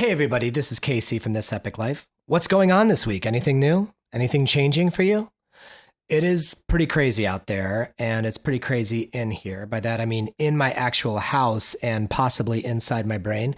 Hey everybody, this is Casey from This Epic Life. What's going on this week? Anything new? Anything changing for you? It is pretty crazy out there, and it's pretty crazy in here. By that I mean in my actual house and possibly inside my brain.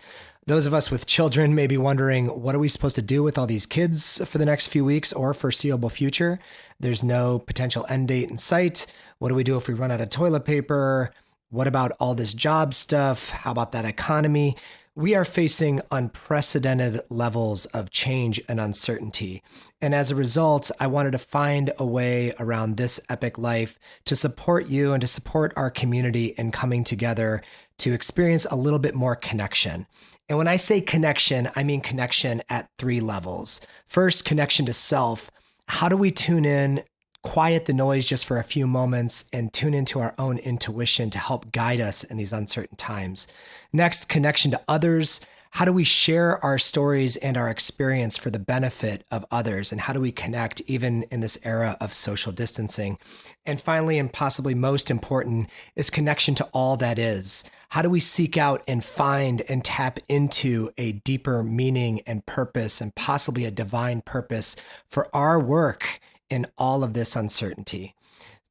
Those of us with children may be wondering, what are we supposed to do with all these kids for the next few weeks or foreseeable future? There's no potential end date in sight. What do we do if we run out of toilet paper? What about all this job stuff? How about that economy? We are facing unprecedented levels of change and uncertainty. And as a result, I wanted to find a way around This Epic Life to support you and to support our community in coming together to experience a little bit more connection. And when I say connection, I mean connection at three levels. First, connection to self. How do we tune in, quiet the noise just for a few moments, and tune into our own intuition to help guide us in these uncertain times? Next, connection to others. How do we share our stories and our experience for the benefit of others? And how do we connect even in this era of social distancing? And finally, and possibly most important, is connection to all that is. How do we seek out and find and tap into a deeper meaning and purpose, and possibly a divine purpose for our work in all of this uncertainty?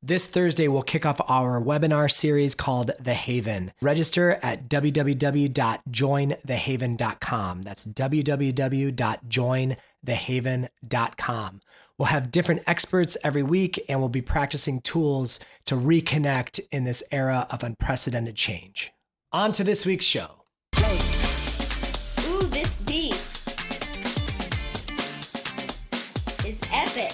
This Thursday, we'll kick off our webinar series called The Haven. Register at www.jointhehaven.com. That's www.jointhehaven.com. We'll have different experts every week, and we'll be practicing tools to reconnect in this era of unprecedented change. On to this week's show. Ooh, this beat is epic.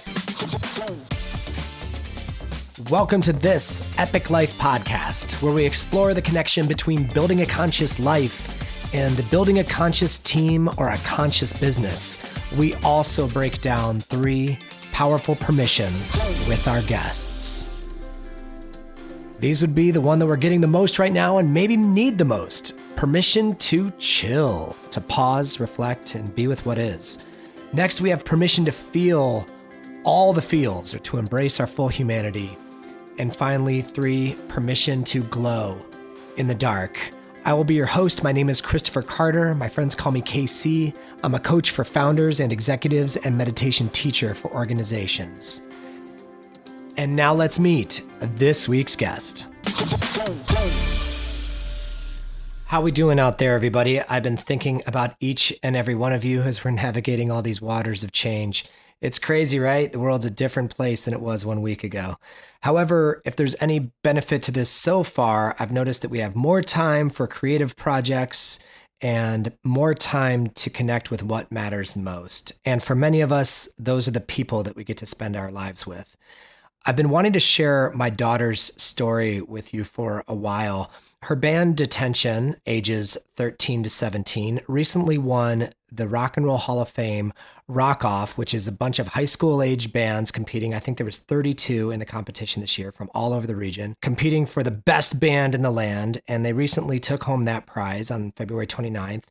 Welcome to This Epic Life podcast, where we explore the connection between building a conscious life and building a conscious team or a conscious business. We also break down 3 powerful permissions with our guests. These would be the one that we're getting the most right now and maybe need the most. Permission to chill, to pause, reflect, and be with what is. Next, we have permission to feel all the feels, or to embrace our full humanity. And finally, 3, permission to glow in the dark. I will be your host. My name is Christopher Carter. My friends call me KC. I'm a coach for founders and executives and meditation teacher for organizations. And now let's meet this week's guest. How we doing out there, everybody? I've been thinking about each and every one of you as we're navigating all these waters of change. It's crazy, right? The world's a different place than it was 1 week ago. However, if there's any benefit to this so far, I've noticed that we have more time for creative projects and more time to connect with what matters most. And for many of us, those are the people that we get to spend our lives with. I've been wanting to share my daughter's story with you for a while. Her band Detention, ages 13 to 17, recently won the Rock and Roll Hall of Fame Rock Off, which is a bunch of high school age bands competing. I think there was 32 in the competition this year from all over the region, competing for the best band in the land. And they recently took home that prize on February 29th.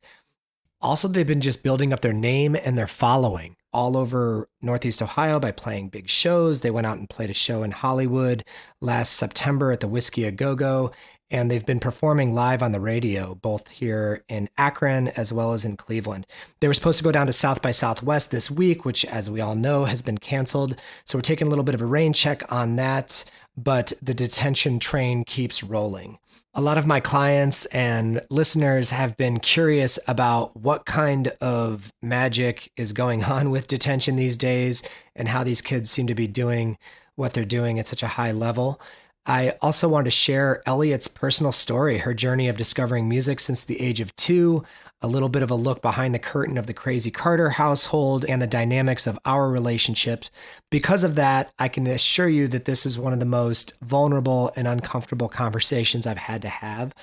Also, they've been just building up their name and their following all over Northeast Ohio by playing big shows. They went out and played a show in Hollywood last September at the Whiskey A Go-Go. And they've been performing live on the radio, both here in Akron as well as in Cleveland. They were supposed to go down to South by Southwest this week, which, as we all know, has been canceled. So we're taking a little bit of a rain check on that, but the Detention train keeps rolling. A lot of my clients and listeners have been curious about what kind of magic is going on with Detention these days and how these kids seem to be doing what they're doing at such a high level. I also wanted to share Elliott's personal story, her journey of discovering music since the age of 2, a little bit of a look behind the curtain of the crazy Carter household and the dynamics of our relationship. Because of that, I can assure you that this is one of the most vulnerable and uncomfortable conversations I've had to have.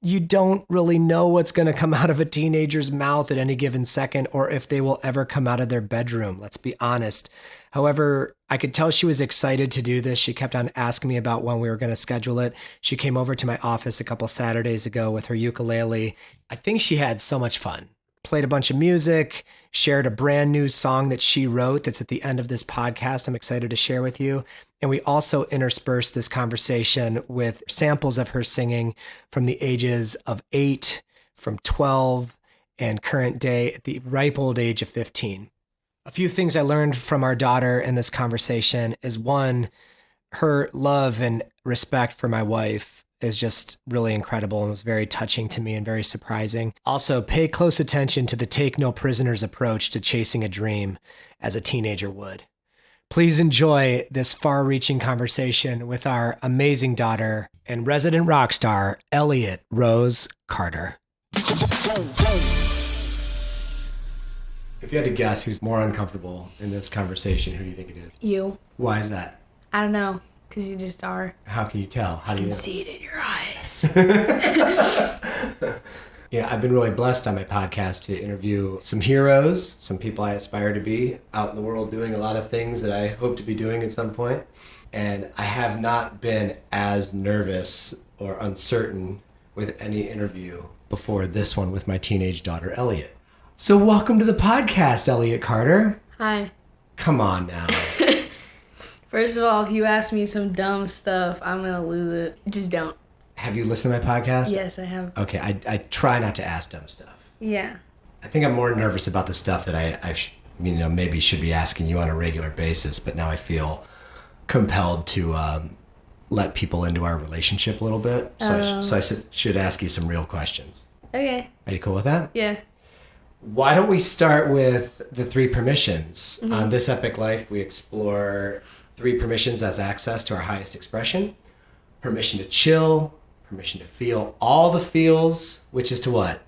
You don't really know what's going to come out of a teenager's mouth at any given second, or if they will ever come out of their bedroom. Let's be honest. However, I could tell she was excited to do this. She kept on asking me about when we were going to schedule it. She came over to my office a couple Saturdays ago with her ukulele. I think she had so much fun. Played a bunch of music, shared a brand new song that she wrote that's at the end of this podcast I'm excited to share with you. And we also interspersed this conversation with samples of her singing from the ages of 8, from 12, and current day at the ripe old age of 15. A few things I learned from our daughter in this conversation is one, her love and respect for my wife is just really incredible and was very touching to me and very surprising. Also, pay close attention to the take no prisoners approach to chasing a dream as a teenager would. Please enjoy this far-reaching conversation with our amazing daughter and resident rock star, Elliott Rose Carter. If you had to guess who's more uncomfortable in this conversation, who do you think it is? You. Why is that? I don't know, because you just are. How can you tell? How do you know? See it in your eyes. Yeah, I've been really blessed on my podcast to interview some heroes, some people I aspire to be out in the world doing a lot of things that I hope to be doing at some point. And I have not been as nervous or uncertain with any interview before this one with my teenage daughter, Elliott. So welcome to the podcast, Elliott Carter. Hi. Come on now. First of all, if you ask me some dumb stuff, I'm going to lose it. Just don't. Have you listened to my podcast? Yes, I have. Okay, I try not to ask dumb stuff. Yeah. I think I'm more nervous about the stuff that I maybe should be asking you on a regular basis, but now I feel compelled to let people into our relationship a little bit. So I should ask you some real questions. Okay. Are you cool with that? Yeah. Why don't we start with the 3 permissions? Mm-hmm. On This Epic Life, we explore 3 permissions as access to our highest expression. Permission to chill, permission to feel all the feels, which is to what?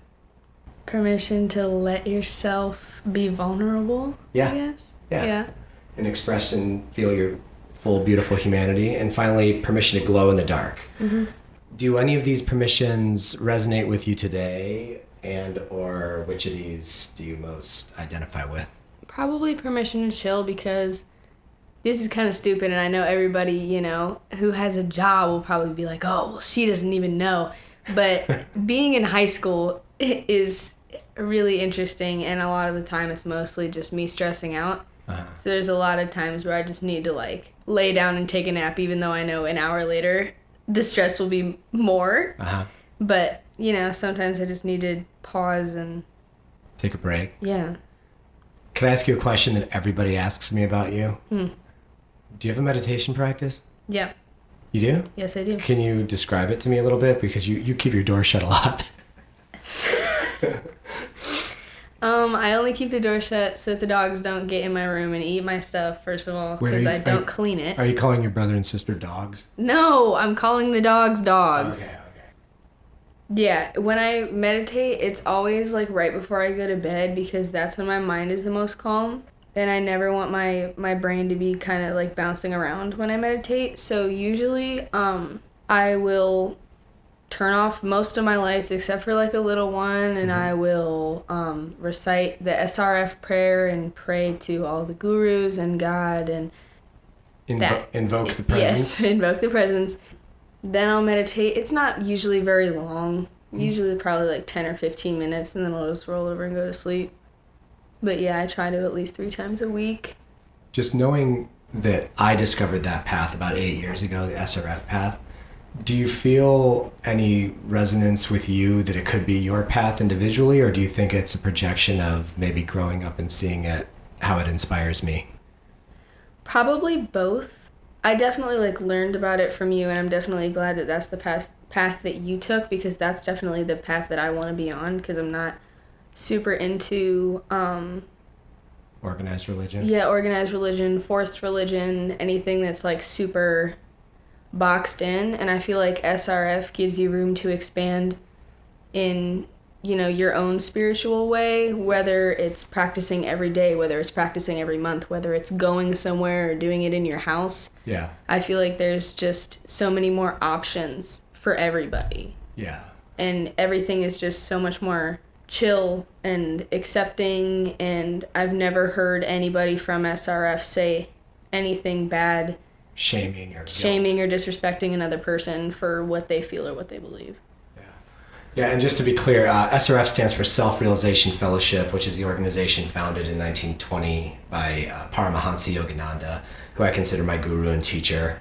Permission to let yourself be vulnerable, Yeah. I guess. Yeah. And express and feel your full, beautiful humanity. And finally, permission to glow in the dark. Mm-hmm. Do any of these permissions resonate with you today? And or which of these do you most identify with? Probably permission to chill, because this is kind of stupid, and I know everybody, who has a job will probably be like, oh, well, she doesn't even know. But being in high school is really interesting, and a lot of the time it's mostly just me stressing out. Uh-huh. So there's a lot of times where I just need to, lay down and take a nap, even though I know an hour later the stress will be more. Uh-huh. But, sometimes I just need to pause and take a break. Yeah. Can I ask you a question that everybody asks me about you? Do you have a meditation practice? Yeah. You do? Yes, I do. Can you describe it to me a little bit? Because you keep your door shut a lot. I only keep the door shut so that the dogs don't get in my room and eat my stuff, first of all, because I don't clean it. Are you calling your brother and sister dogs? No, I'm calling the dogs dogs. Okay. Yeah, when I meditate, it's always right before I go to bed, because that's when my mind is the most calm. And I never want my brain to be kind of bouncing around when I meditate. So usually I will turn off most of my lights except for a little one, and I will recite the SRF prayer and pray to all the gurus and God and invoke the presence. Yes, invoke the presence. Then I'll meditate. It's not usually very long. Usually probably 10 or 15 minutes, and then I'll just roll over and go to sleep. But yeah, I try to at least 3 times a week. Just knowing that I discovered that path about 8 years ago, the SRF path, do you feel any resonance with you that it could be your path individually, or do you think it's a projection of maybe growing up and seeing it, how it inspires me? Probably both. I definitely learned about it from you, and I'm definitely glad that that's the path that you took, because that's definitely the path that I want to be on, because I'm not super into organized religion. Yeah, organized religion, forced religion, anything that's super boxed in. And I feel like SRF gives you room to expand in your own spiritual way, whether it's practicing every day, whether it's practicing every month, whether it's going somewhere or doing it in your house. Yeah. I feel like there's just so many more options for everybody. Yeah. And everything is just so much more chill and accepting, and I've never heard anybody from SRF say anything bad, shaming or disrespecting another person for what they feel or what they believe. Yeah, and just to be clear, SRF stands for Self-Realization Fellowship, which is the organization founded in 1920 by Paramahansa Yogananda, who I consider my guru and teacher.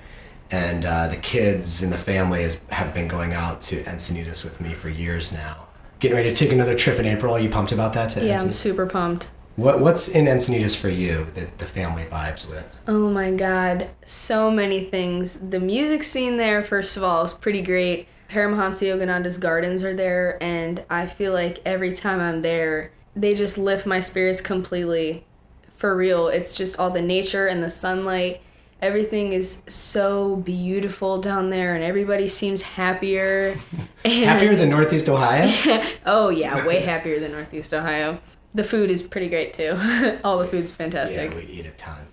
And the kids in the family have been going out to Encinitas with me for years now. getting ready to take another trip in April. Are you pumped about that? Yeah, I'm super pumped. What's in Encinitas for you that the family vibes with? Oh my God, so many things. The music scene there, first of all, is pretty great. Paramahansa Yogananda's gardens are there, and I feel like every time I'm there, they just lift my spirits completely. For real, it's just all the nature and the sunlight. Everything is so beautiful down there, and everybody seems happier. Happier than Northeast Ohio? Oh yeah, way happier than Northeast Ohio. The food is pretty great too. All the food's fantastic. Yeah, we eat a ton.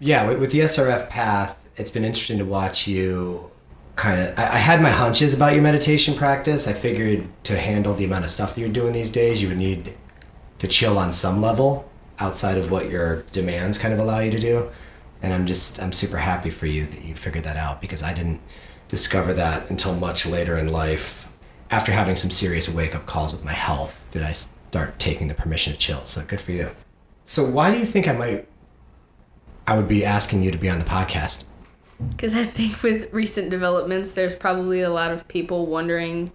Yeah, with the SRF path, it's been interesting to watch you kind of... I had my hunches about your meditation practice. I figured to handle the amount of stuff that you're doing these days, you would need to chill on some level outside of what your demands kind of allow you to do. And I'm super happy for you that you figured that out, because I didn't discover that until much later in life. After having some serious wake-up calls with my health, did I start taking the permission to chill. So good for you. So why do you think I would be asking you to be on the podcast? Because I think with recent developments, there's probably a lot of people wondering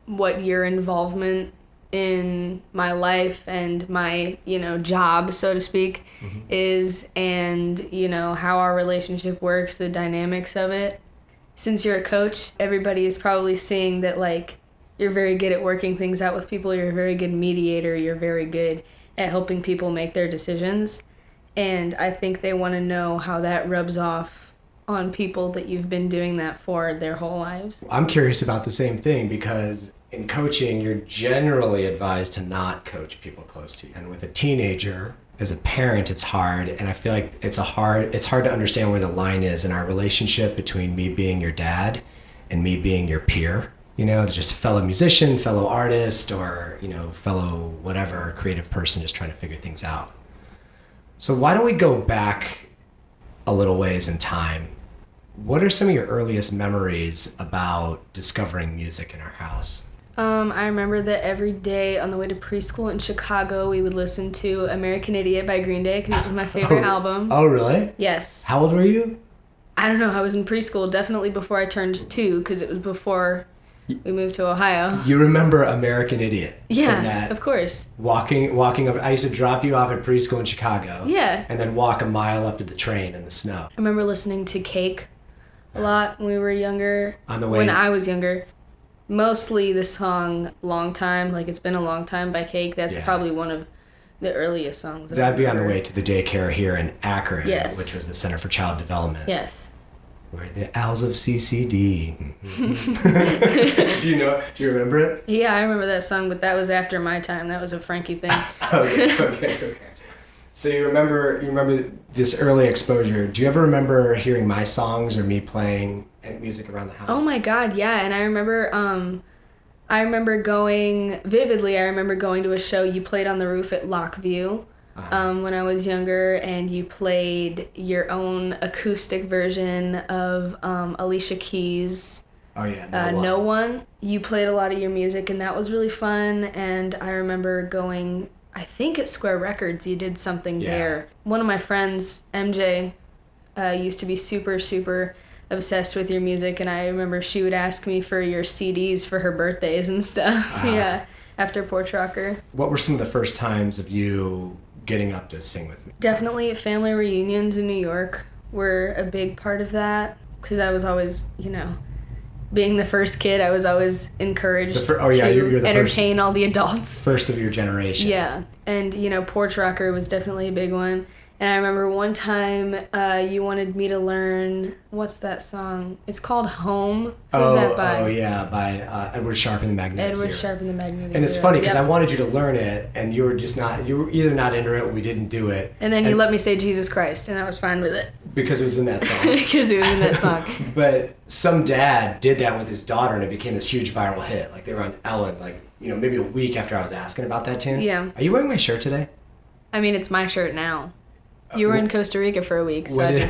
what your involvement in my life and my, job, so to speak, is, and, how our relationship works, the dynamics of it. Since you're a coach, everybody is probably seeing that, you're very good at working things out with people, you're a very good mediator, you're very good at helping people make their decisions. And I think they want to know how that rubs off on people that you've been doing that for their whole lives. I'm curious about the same thing, because in coaching, you're generally advised to not coach people close to you. And with a teenager, as a parent, it's hard. And I feel like it's hard to understand where the line is in our relationship between me being your dad and me being your peer. Just fellow musician, fellow artist, or, fellow whatever creative person just trying to figure things out. So why don't we go back a little ways in time? What are some of your earliest memories about discovering music in our house? I remember that every day on the way to preschool in Chicago, we would listen to American Idiot by Green Day, because it was my favorite album. Oh, really? Yes. How old were you? I don't know. I was in preschool, definitely before I turned 2, because it was before we moved to Ohio. You remember American Idiot? Yeah, of course. Walking up. I used to drop you off at preschool in Chicago. Yeah. And then walk a mile up to the train in the snow. I remember listening to Cake a lot when we were younger. On the way. When I was younger. Mostly the song Long Time, It's Been a Long Time by Cake. That's probably one of the earliest songs. That'd be on the way to the daycare here in Akron, yes, which was the Center for Child Development. Yes. We're the owls of CCD. Do you remember it? Yeah, I remember that song, but that was after my time. That was a Frankie thing. Okay. So you remember this early exposure. Do you ever remember hearing my songs or me playing music around the house? Oh my God, yeah. And I remember going vividly. I remember going to a show you played on the roof at Lockview when I was younger, and you played your own acoustic version of Alicia Keys' Oh yeah, No One. You played a lot of your music, and that was really fun. And I remember going, I think at Square Records, you did something there. One of my friends, MJ, used to be super, super obsessed with your music, and I remember she would ask me for your CDs for her birthdays and stuff. Yeah, after PorchRokr. What were some of the first times of you getting up to sing with me? Definitely family reunions in New York were a big part of that, because I was always, being the first kid, I was always encouraged you're the entertain all the adults. First of your generation. Yeah, and PorchRokr was definitely a big one. And I remember one time you wanted me to learn, what's that song? It's called Home. Who's that by? Oh, yeah, by Edward Sharpe and the Magnetic Zeros. Sharpe and the Magnetic And it's funny because I wanted you to learn it, and you were either not into it or we didn't do it. And then you let me say Jesus Christ, and I was fine with it. Because it was in that song. Because it was in that song. But some dad did that with his daughter, and it became this huge viral hit. They were on Ellen, maybe a week after I was asking about that tune. Yeah. Are you wearing my shirt today? I mean, it's my shirt now. You were in Costa Rica for a week, so when did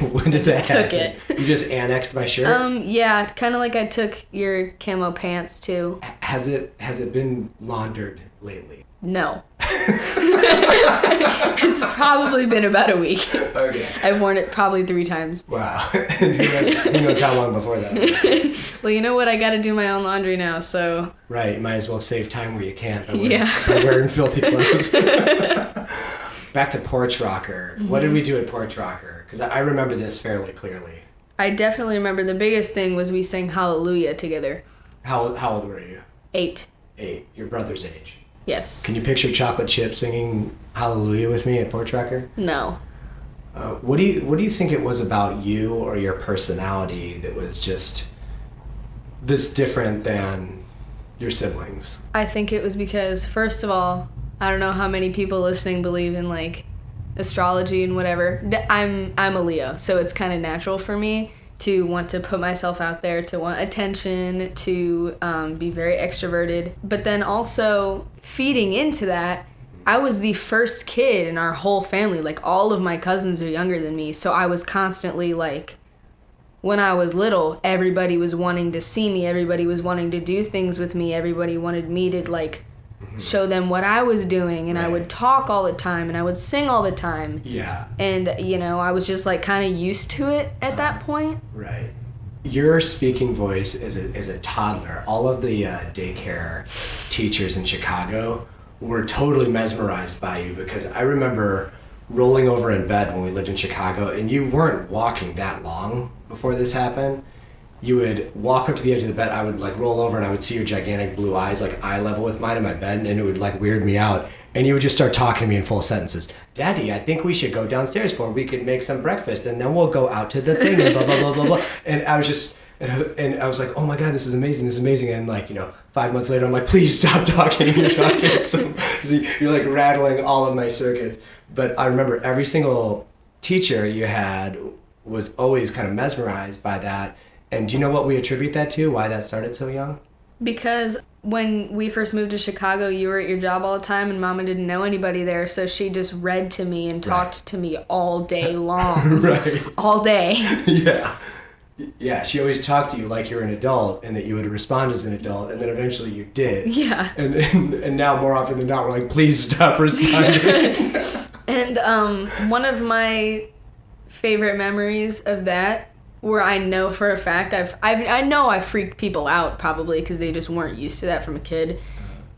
that took happen? it. You just annexed my shirt? Yeah, kind of like I took your camo pants, too. Has it been laundered lately? No. It's probably been about a week. Okay. I've worn it probably 3 times. Wow. And who knows how long before that? Well, you know what? I got to do my own laundry now, so. Right. You might as well save time where you can't by Yeah. wearing filthy clothes. Back to PorchRokr. What did we do at PorchRokr? Because I remember this fairly clearly. I definitely remember the biggest thing was we sang Hallelujah together. How old were you? 8. 8. Your brother's age. Yes. Can you picture Chocolate Chip singing Hallelujah with me at PorchRokr? No. What do you think it was about you or your personality that was just this different than your siblings? I think it was because, first of all, I don't know how many people listening believe in, like, astrology and whatever. I'm a Leo, so it's kind of natural for me to want to put myself out there, to want attention, to be very extroverted. But then also, feeding into that, I was the first kid in our whole family. Like, all of my cousins are younger than me, so I was constantly, like, when I was little, everybody was wanting to see me, everybody was wanting to do things with me, everybody wanted me to, like, show them what I was doing, and I would talk all the time, and I would sing all the time. Yeah. And, you know, I was just, like, kind of used to it at that point. Right. Your speaking voice as a toddler, all of the daycare teachers in Chicago were totally mesmerized by you, because I remember rolling over in bed when we lived in Chicago, and you weren't walking that long before this happened. You would walk up to the edge of the bed, I would like roll over and I would see your gigantic blue eyes like eye level with mine in my bed, and it would like weird me out. And you would just start talking to me in full sentences. Daddy, I think we should go downstairs we could make some breakfast, and then we'll go out to the thing and blah, blah, blah, blah, blah. And I was just, and I was like, oh my God, this is amazing. And like, 5 months later, I'm like, please stop talking. You're talking. So you're like rattling all of my circuits. But I remember every single teacher you had was always kind of mesmerized by that. And do you know what we attribute that to? Why that started so young? Because when we first moved to Chicago, you were at your job all the time, and Mama didn't know anybody there, so she just read to me and talked to me all day long. Right. All day. Yeah. Yeah, she always talked to you like you're an adult and that you would respond as an adult, and then eventually you did. Yeah. And now more often than not, we're like, please stop responding. And one of my favorite memories of that, where I know for a fact I know I freaked people out probably because they just weren't used to that from a kid.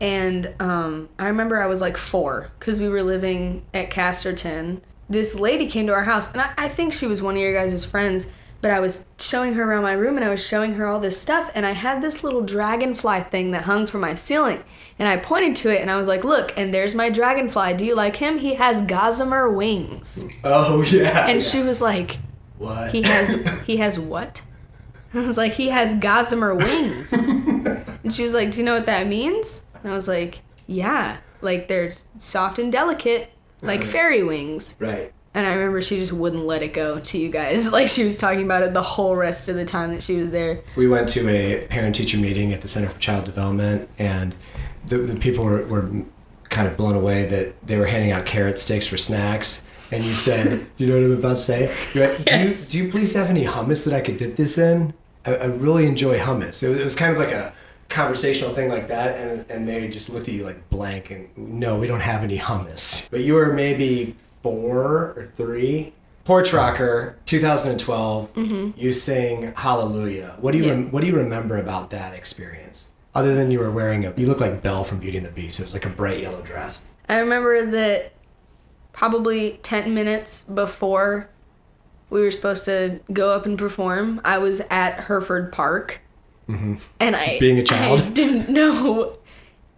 And I remember I was like 4 because we were living at Casterton. This lady came to our house, and I think she was one of your guys' friends, but I was showing her around my room, and I was showing her all this stuff, and I had this little dragonfly thing that hung from my ceiling, and I pointed to it, and I was like, look, and there's my dragonfly. Do you like him? He has gossamer wings. Oh, yeah. And she was like, what? He has what? I was like, he has gossamer wings. And she was like, do you know what that means? And I was like, yeah, like they're soft and delicate, like fairy wings. Right. And I remember she just wouldn't let it go to you guys. Like, she was talking about it the whole rest of the time that she was there. We went to a parent-teacher meeting at the Center for Child Development, and the people were kind of blown away that they were handing out carrot sticks for snacks. And you said, you know what I'm about to say? You went, Yes. do you please have any hummus that I could dip this in? I really enjoy hummus. It was kind of like a conversational thing like that, and they just looked at you like blank, and no, we don't have any hummus. But you were maybe 4 or 3. PorchRokr, 2012. You sing Hallelujah. What do you remember about that experience? Other than you were wearing you look like Belle from Beauty and the Beast. It was like a bright yellow dress. I remember that probably 10 minutes before we were supposed to go up and perform, I was at Hereford Park. And Being a child? I didn't know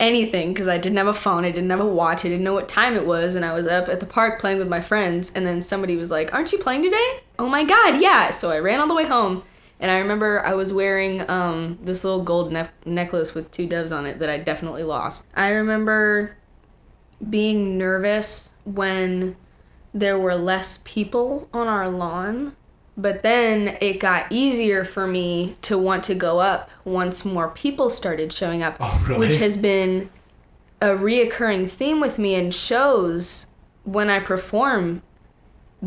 anything because I didn't have a phone, I didn't have a watch, I didn't know what time it was, and I was up at the park playing with my friends, and then somebody was like, aren't you playing today? Oh my God, yeah. So I ran all the way home, and I remember I was wearing this little gold necklace with 2 doves on it that I definitely lost. I remember being nervous when there were less people on our lawn, but then it got easier for me to want to go up once more people started showing up. Oh, really? Which has been a reoccurring theme with me in shows when I perform,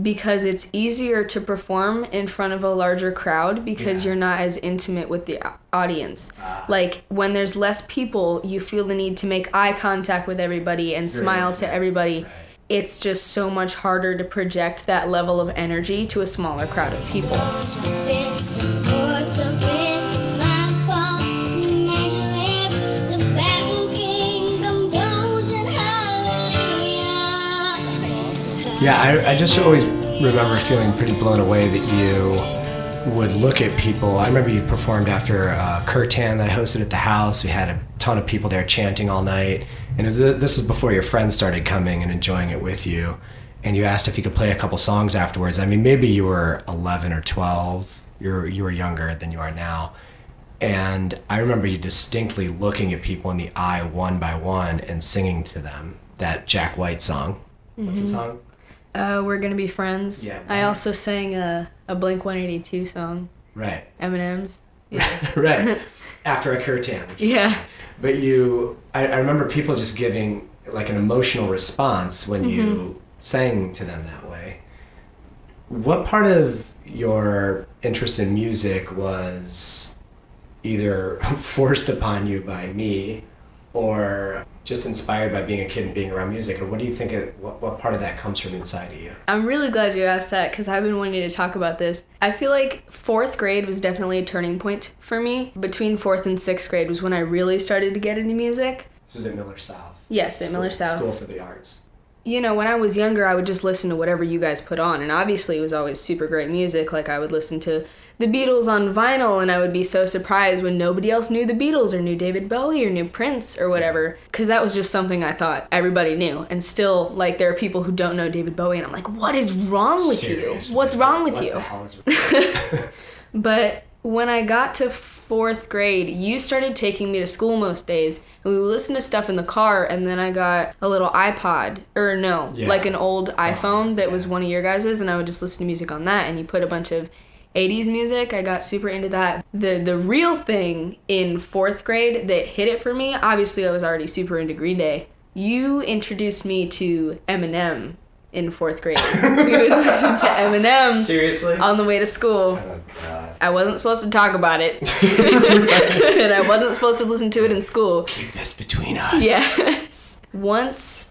because it's easier to perform in front of a larger crowd because you're not as intimate with the audience. Like, when there's less people, you feel the need to make eye contact with everybody and smile to everybody. it's just so much harder to project that level of energy to a smaller crowd of people. It's the 4th of nightfall, the baffled kingdom goes in hallelujah. Yeah, I just always remember feeling pretty blown away that you would look at people. I remember you performed after Curtan that I hosted at the house. We had a ton of people there chanting all night. And this was before your friends started coming and enjoying it with you. And you asked if you could play a couple songs afterwards. I mean, maybe you were 11 or 12. You were younger than you are now. And I remember you distinctly looking at people in the eye one by one and singing to them that Jack White song. What's the song? We're Gonna Be Friends. Yeah. I also sang a Blink-182 song. Right. Eminem's. Yeah. Right. After a Curtan. Yeah. But I remember people just giving like an emotional response when you sang to them that way. What part of your interest in music was either forced upon you by me or just inspired by being a kid and being around music? Or what do you think, what part of that comes from inside of you? I'm really glad you asked that because I've been wanting to talk about this. I feel like 4th grade was definitely a turning point for me. Between 4th and 6th grade was when I really started to get into music. This was at Miller South. Yes, at Miller South. School for the Arts. You know, when I was younger, I would just listen to whatever you guys put on. And obviously it was always super great music. Like I would listen to the Beatles on vinyl and I would be so surprised when nobody else knew the Beatles or knew David Bowie or knew Prince or whatever. Because that was just something I thought everybody knew. And still, like, there are people who don't know David Bowie and I'm like, what is wrong with Seriously? you? What's wrong with What you? the hell is But when I got to 4th grade, you started taking me to school most days, and we would listen to stuff in the car, and then I got a little iPod, or no, like an old iPhone that was one of your guys's, and I would just listen to music on that, and you put a bunch of 80s music. I got super into that. The real thing in 4th grade that hit it for me, obviously I was already super into Green Day. You introduced me to Eminem in 4th grade. We would listen to Eminem Seriously? on the way to school. Oh, God. I wasn't supposed to talk about it. And I wasn't supposed to listen to it in school. Keep this between us. Yes. Once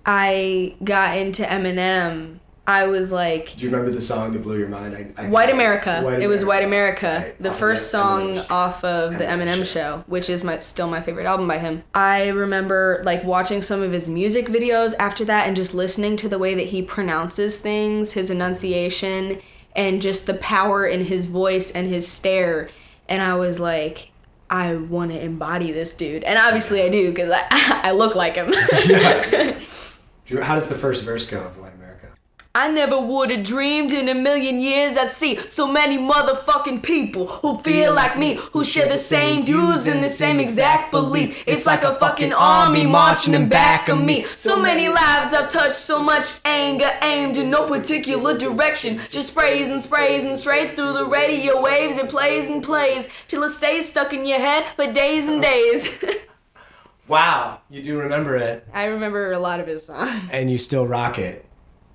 I got into Eminem, I was like... Do you remember the song that blew your mind? White America. It was White America. Right. The Off first the song Eminem off of the Eminem show, which is still my favorite album by him. I remember like watching some of his music videos after that and just listening to the way that he pronounces things, his enunciation, and just the power in his voice and his stare. And I was like, I want to embody this dude. And obviously I do, because I look like him. Yeah. How does the first verse go of White America? I never would have dreamed in a million years I'd see so many motherfucking people who feel like me, who share the same views and the same exact beliefs. It's like a fucking army marching in back of me. So many lives I've touched, so much anger aimed in no particular direction. Just sprays and sprays and straight through the radio waves. It plays and plays till it stays stuck in your head for days and days. Wow, you do remember it. I remember a lot of his songs. And you still rock it.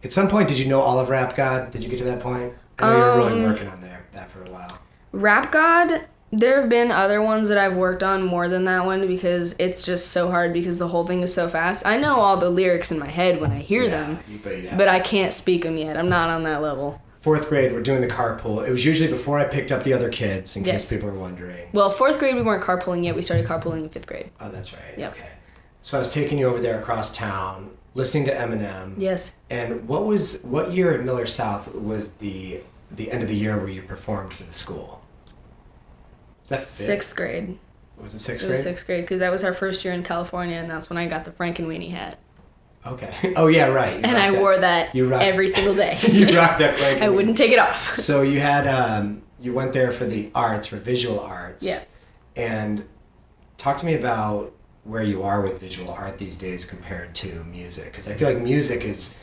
At some point, did you know all of Rap God? Did you get to that point? I know you were really working on that for a while. Rap God, there have been other ones that I've worked on more than that one because it's just so hard because the whole thing is so fast. I know all the lyrics in my head when I hear them, but I can't speak them yet. I'm not on that level. 4th grade, we're doing the carpool. It was usually before I picked up the other kids, in case people were wondering. Well, 4th grade we weren't carpooling yet. We started carpooling in 5th grade. Oh, that's right. Yep. Okay. So I was taking you over there across town, listening to Eminem. Yes. And what year at Miller South was the end of the year where you performed for the school? Was that 6th grade. Was it 6th grade? It was 6th grade because that was our first year in California, and that's when I got the Frankenweenie hat. Okay. Oh, yeah, right. And I wore that every single day. You rocked that Frankenweenie. I wouldn't take it off. So you had you went there for the arts, for visual arts. Yeah. And talk to me about where you are with visual art these days compared to music, because I feel like music is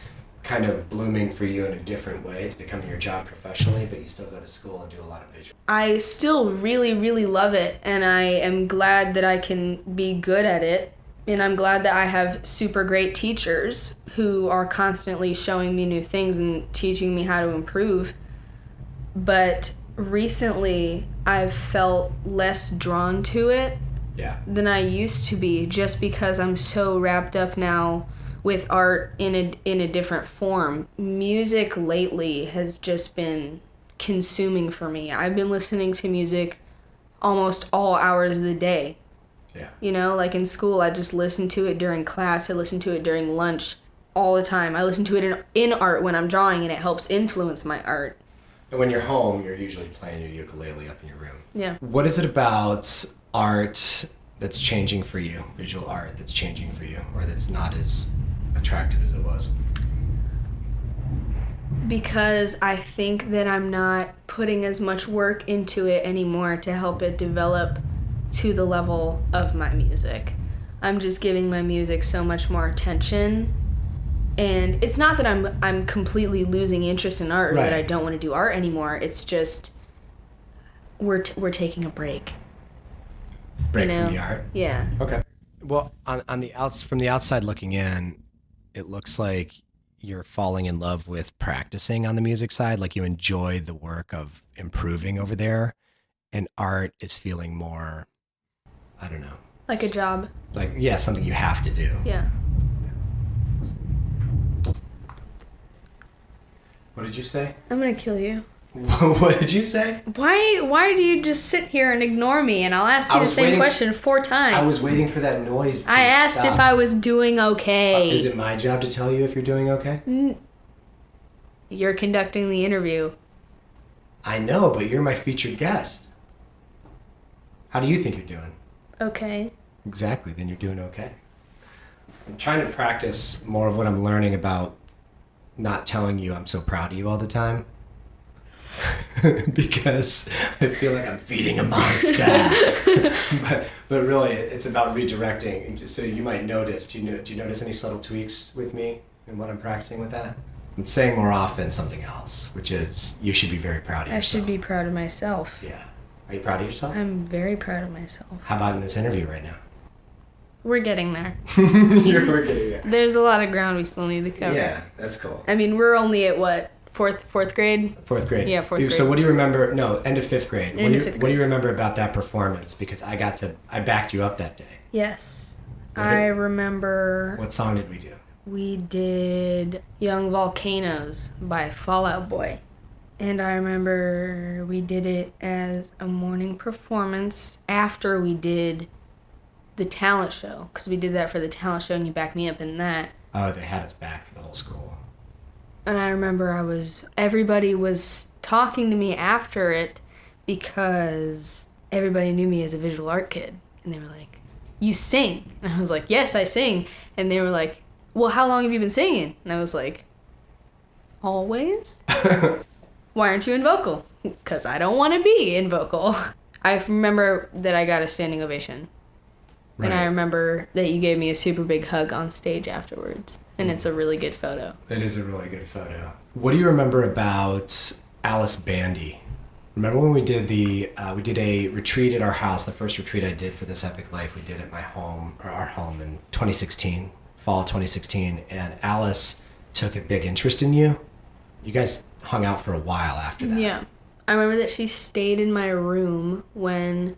kind of blooming for you in a different way. It's becoming your job professionally, but you still go to school and do a lot of visual. I still really, really love it, and I am glad that I can be good at it, and I'm glad that I have super great teachers who are constantly showing me new things and teaching me how to improve. But recently, I've felt less drawn to it than I used to be, just because I'm so wrapped up now with art in a different form. Music lately has just been consuming for me. I've been listening to music almost all hours of the day. Yeah. You know, like in school, I just listen to it during class. I listen to it during lunch all the time. I listen to it in art when I'm drawing, and it helps influence my art. And when you're home, you're usually playing your ukulele up in your room. Yeah. What is it about art that's changing for you, visual art that's changing for you, or that's not as attractive as it was? Because I think that I'm not putting as much work into it anymore to help it develop to the level of my music. I'm just giving my music so much more attention. And it's not that I'm completely losing interest in art or that I don't want to do art anymore. It's just we're taking a break. Break from the art? Yeah. Okay. Well, from the outside looking in, it looks like you're falling in love with practicing on the music side, like you enjoy the work of improving over there, and art is feeling more, I don't know. Like a job. Like, yeah, something you have to do. Yeah. What did you say? I'm gonna kill you. What did you say? Why do you just sit here and ignore me and I'll ask you the same question 4 times? I was waiting for that noise to I asked stop. if I was doing okay. Is it my job to tell you if you're doing okay? You're conducting the interview. I know, but you're my featured guest. How do you think you're doing? Okay. Exactly, then you're doing okay. I'm trying to practice more of what I'm learning about not telling you I'm so proud of you all the time. Because I feel like I'm feeding a monster. but really, it's about redirecting. And so you might notice, do you notice any subtle tweaks with me and what I'm practicing with that? I'm saying more often something else, which is you should be very proud of yourself. I should be proud of myself. Yeah. Are you proud of yourself? I'm very proud of myself. How about in this interview right now? We're getting there. We're getting there. There's a lot of ground we still need to cover. Yeah, that's cool. I mean, we're only at what? Fourth grade? Fourth grade. Yeah, fourth grade. So what do you remember? No, end of fifth grade. End of fifth grade. What do you remember about that performance? Because I backed you up that day. Yes. I remember... What song did we do? We did Young Volcanoes by Fall Out Boy. And I remember we did it as a morning performance after we did the talent show. Because we did that for the talent show and you backed me up in that. Oh, they had us back for the whole school. And I remember everybody was talking to me after it because everybody knew me as a visual art kid. And they were like, you sing? And I was like, yes, I sing. And they were like, well, how long have you been singing? And I was like, always? Why aren't you in vocal? Because I don't want to be in vocal. I remember that I got a standing ovation. Right. And I remember that you gave me a super big hug on stage afterwards. And it's a really good photo. It is a really good photo. What do you remember about Alice Bandy? Remember when we did a retreat at our house, the first retreat I did for This Epic Life, we did at our home in 2016, fall 2016, and Alice took a big interest in you. You guys hung out for a while after that. Yeah. I remember that she stayed in my room when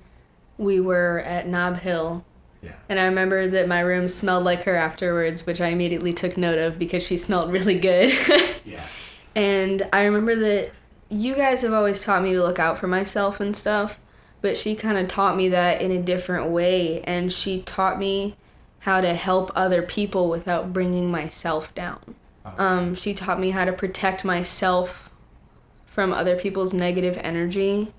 we were at Nob Hill. Yeah. And I remember that my room smelled like her afterwards, which I immediately took note of because she smelled really good. Yeah. And I remember that you guys have always taught me to look out for myself and stuff, but she kind of taught me that in a different way, and she taught me how to help other people without bringing myself down. Oh. She taught me how to protect myself from other people's negative energy.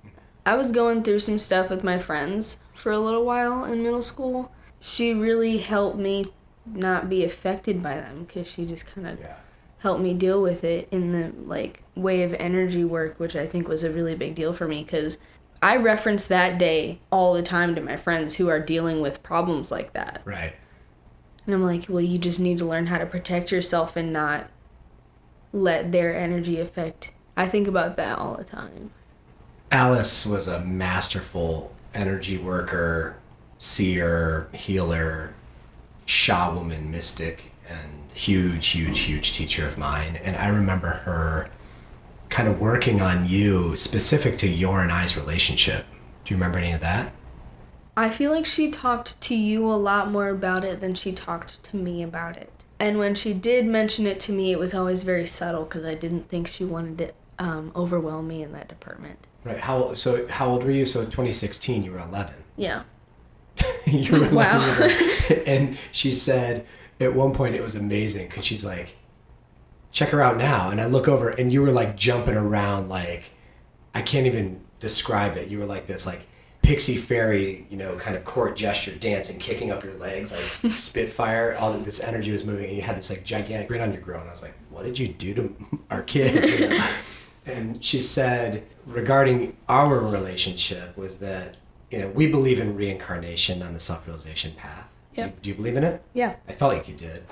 I was going through some stuff with my friends for a little while in middle school. She really helped me not be affected by them because she just kind of helped me deal with it in the way of energy work, which I think was a really big deal for me because I reference that day all the time to my friends who are dealing with problems like that. Right. And I'm like, well, you just need to learn how to protect yourself and not let their energy affect. I think about that all the time. Alice was a masterful energy worker, seer, healer, Shaw woman, mystic, and huge teacher of mine. And I remember her kind of working on you specific to your and I's relationship. Do you remember any of that? I feel like she talked to you a lot more about it than she talked to me about it. And when she did mention it to me, it was always very subtle because I didn't think she wanted to overwhelm me in that department. Right. How old were you? So 2016, you were 11. Yeah. You were 11 Wow. years old. And she said at one point it was amazing because she's like, check her out now. And I look over and you were like jumping around like, I can't even describe it. You were like this like pixie fairy, kind of court gesture dancing, kicking up your legs, like Spitfire. All this energy was moving and you had this like gigantic grin on your grill. And I was like, what did you do to our kid? And she said regarding our relationship was that, we believe in reincarnation on the self-realization path. Yep. Do you believe in it? Yeah. I felt like you did.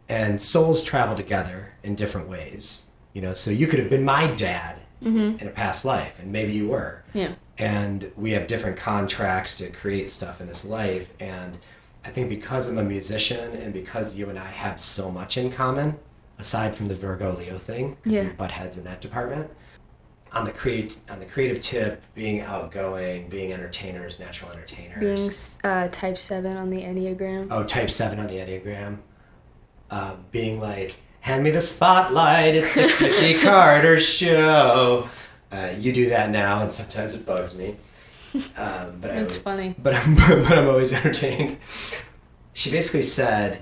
And souls travel together in different ways. So you could have been my dad in a past life, and maybe you were. Yeah. And we have different contracts to create stuff in this life. And I think because I'm a musician and because you and I have so much in common, aside from the Virgo Leo thing, Yeah. we butt heads in that department. On the creative tip, being outgoing, being entertainers, natural entertainers. Being type 7 on the Enneagram. Oh, type 7 on the Enneagram. Being like, hand me the spotlight, it's the Chrissy Carter show. You do that now, and sometimes it bugs me. But It's funny. But I'm always entertained. She basically said,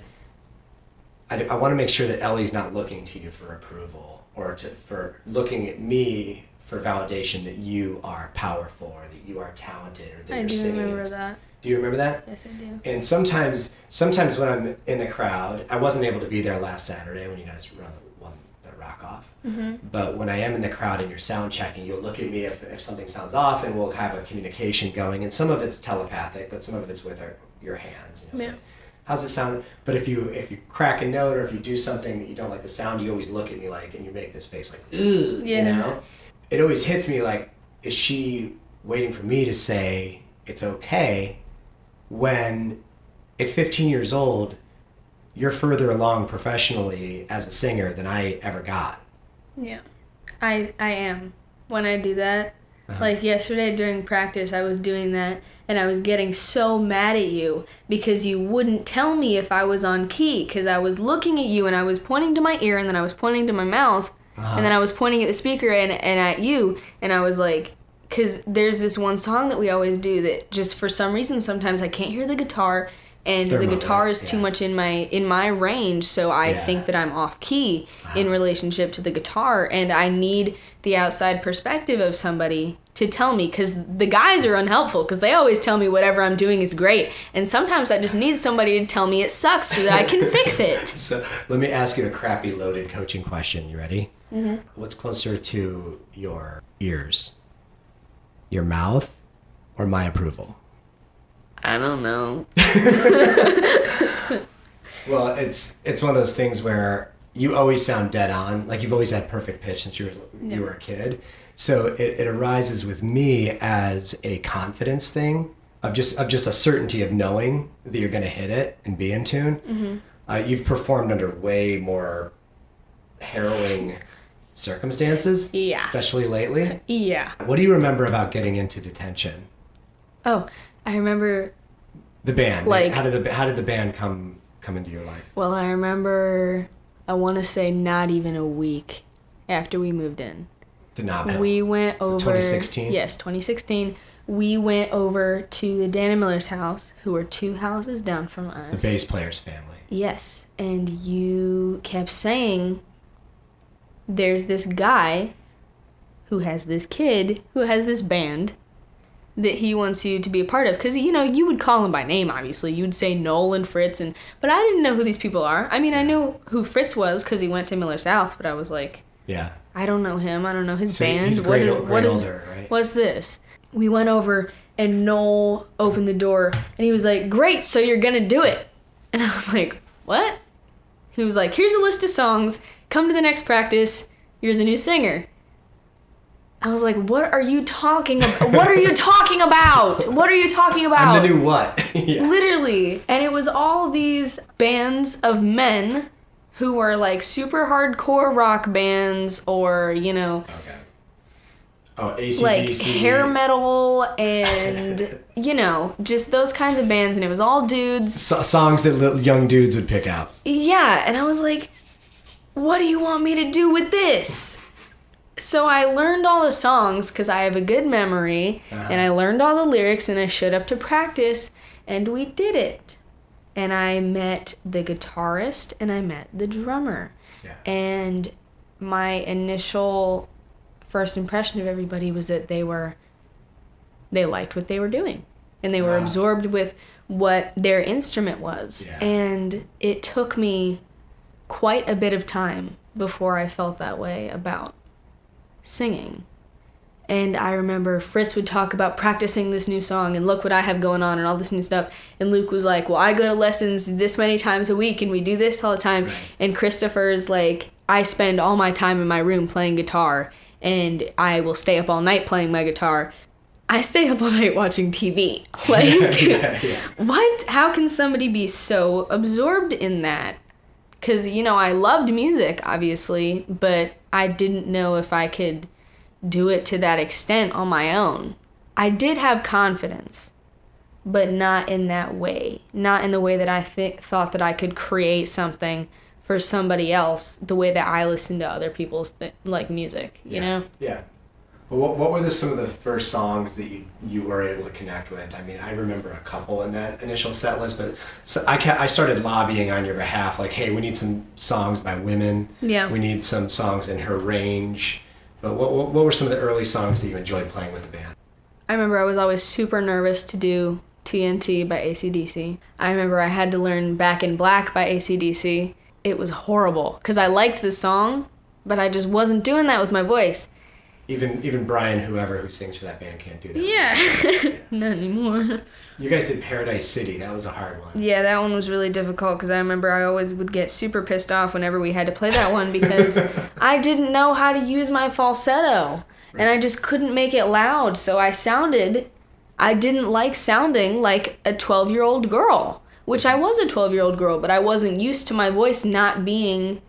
I want to make sure that Ellie's not looking to you for approval or for looking at me for validation that you are powerful or that you are talented or that I you're do singing. remember that. Do you remember that? Yes, I do. And sometimes when I'm in the crowd, I wasn't able to be there last Saturday when you guys won the rock off. Mm-hmm. But when I am in the crowd and you're sound checking, you'll look at me if something sounds off, and we'll have a communication going. And some of it's telepathic, but some of it's with your hands. And you'll say, how's it sound? But if you crack a note or if you do something that you don't like the sound, you always look at me like, and you make this face like, ooh, Yeah. It always hits me like, is she waiting for me to say it's okay when at 15 years old, you're further along professionally as a singer than I ever got? Yeah. I am. When I do that, like yesterday during practice, I was doing that, and I was getting so mad at you because you wouldn't tell me if I was on key, because I was looking at you, and I was pointing to my ear, and then I was pointing to my mouth, and then I was pointing at the speaker and at you, and I was like, because there's this one song that we always do that just for some reason sometimes I can't hear the guitar, and the guitar is too much in my range, so I think that I'm off key in relationship to the guitar, and I need the outside perspective of somebody to tell me, because the guys are unhelpful because they always tell me whatever I'm doing is great, and sometimes I just need somebody to tell me it sucks so that I can fix it. So let me ask you a crappy loaded coaching question. You ready? Mm-hmm. What's closer to your ears? Your mouth or my approval? I don't know. Well, it's one of those things where you always sound dead on. Like you've always had perfect pitch since you were a kid. So it arises with me as a confidence thing of just a certainty of knowing that you're going to hit it and be in tune. Mm-hmm. You've performed under way more harrowing circumstances, especially lately. Yeah. What do you remember about getting into Detention? Oh, I remember. The band. Like, how did the band come into your life? Well, I remember. I want to say not even a week after we moved in. To Nob. We went over. 2016. Yes, 2016. We went over to the Dan and Miller's house, who are 2 houses down from us. It's the bass player's family. Yes, and you kept saying, there's this guy who has this kid who has this band that he wants you to be a part of. Because, you would call him by name, obviously. You would say Noel and Fritz, but I didn't know who these people are. I mean, I know who Fritz was because he went to Miller South, but I was like, yeah, I don't know him. I don't know his so band. He's great older, right? What's this? We went over, and Noel opened the door, and he was like, great, so you're going to do it. And I was like, what? He was like, here's a list of songs. Come to the next practice. You're the new singer. I was like, what are you talking about? What are you talking about? What are you talking about? I'm the new what? Yeah. Literally. And it was all these bands of men who were like super hardcore rock bands or, Okay. Oh, like AC/DC. hair metal and, just those kinds of bands. And it was all dudes. Songs that young dudes would pick out. Yeah, and I was like, what do you want me to do with this? So I learned all the songs because I have a good memory, and I learned all the lyrics, and I showed up to practice, and we did it. And I met the guitarist, and I met the drummer. Yeah. And my initial first impression of everybody was that they liked what they were doing, and they were absorbed with what their instrument was. Yeah. And it took me quite a bit of time before I felt that way about singing. And I remember Fritz would talk about practicing this new song and look what I have going on and all this new stuff. And Luke was like, well, I go to lessons this many times a week and we do this all the time. Right. And Christopher's like, I spend all my time in my room playing guitar and I will stay up all night playing my guitar. I stay up all night watching TV. Like, yeah. What? How can somebody be so absorbed in that? Because, I loved music, obviously, but I didn't know if I could do it to that extent on my own. I did have confidence, but not in that way. Not in the way that I thought that I could create something for somebody else the way that I listen to other people's music, you know? Yeah. Well, what were some of the first songs that you were able to connect with? I mean, I remember a couple in that initial set list, but I started lobbying on your behalf, like, hey, we need some songs by women. Yeah. We need some songs in her range. But what were some of the early songs that you enjoyed playing with the band? I remember I was always super nervous to do TNT by AC/DC. I remember I had to learn Back in Black by AC/DC. It was horrible, because I liked the song, but I just wasn't doing that with my voice. Even Brian, who sings for that band, can't do that. Yeah. Not anymore. You guys did Paradise City. That was a hard one. Yeah, that one was really difficult because I remember I always would get super pissed off whenever we had to play that one because I didn't know how to use my falsetto. Right. And I just couldn't make it loud. So I didn't like sounding like a 12-year-old girl, which I was a 12-year-old girl, but I wasn't used to my voice not being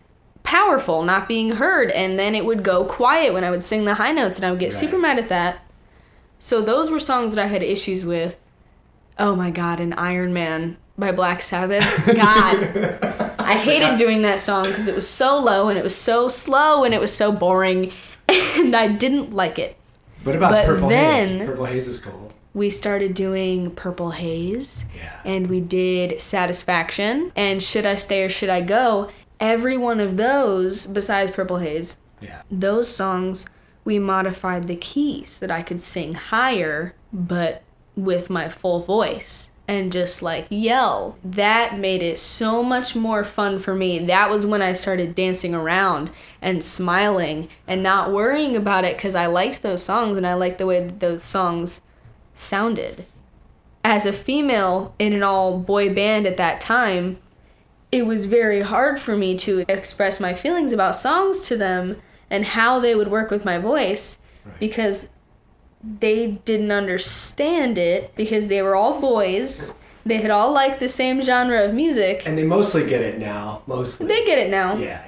powerful, not being heard, and then it would go quiet when I would sing the high notes, and I would get super mad at that. So those were songs that I had issues with. Oh my God, and Iron Man by Black Sabbath. God. I hated doing that song because it was so low, and it was so slow, and it was so boring, and I didn't like it. What about Purple Haze? Purple Haze was cool. We started doing Purple Haze, and we did Satisfaction, and Should I Stay or Should I Go? Every one of those, besides Purple Haze, those songs, we modified the keys that I could sing higher, but with my full voice and just yell. That made it so much more fun for me. That was when I started dancing around and smiling and not worrying about it because I liked those songs and I liked the way that those songs sounded. As a female in an all-boy band at that time, it was very hard for me to express my feelings about songs to them and how they would work with my voice because they didn't understand it because they were all boys. They had all liked the same genre of music. And they mostly get it now. Mostly. They get it now. Yeah.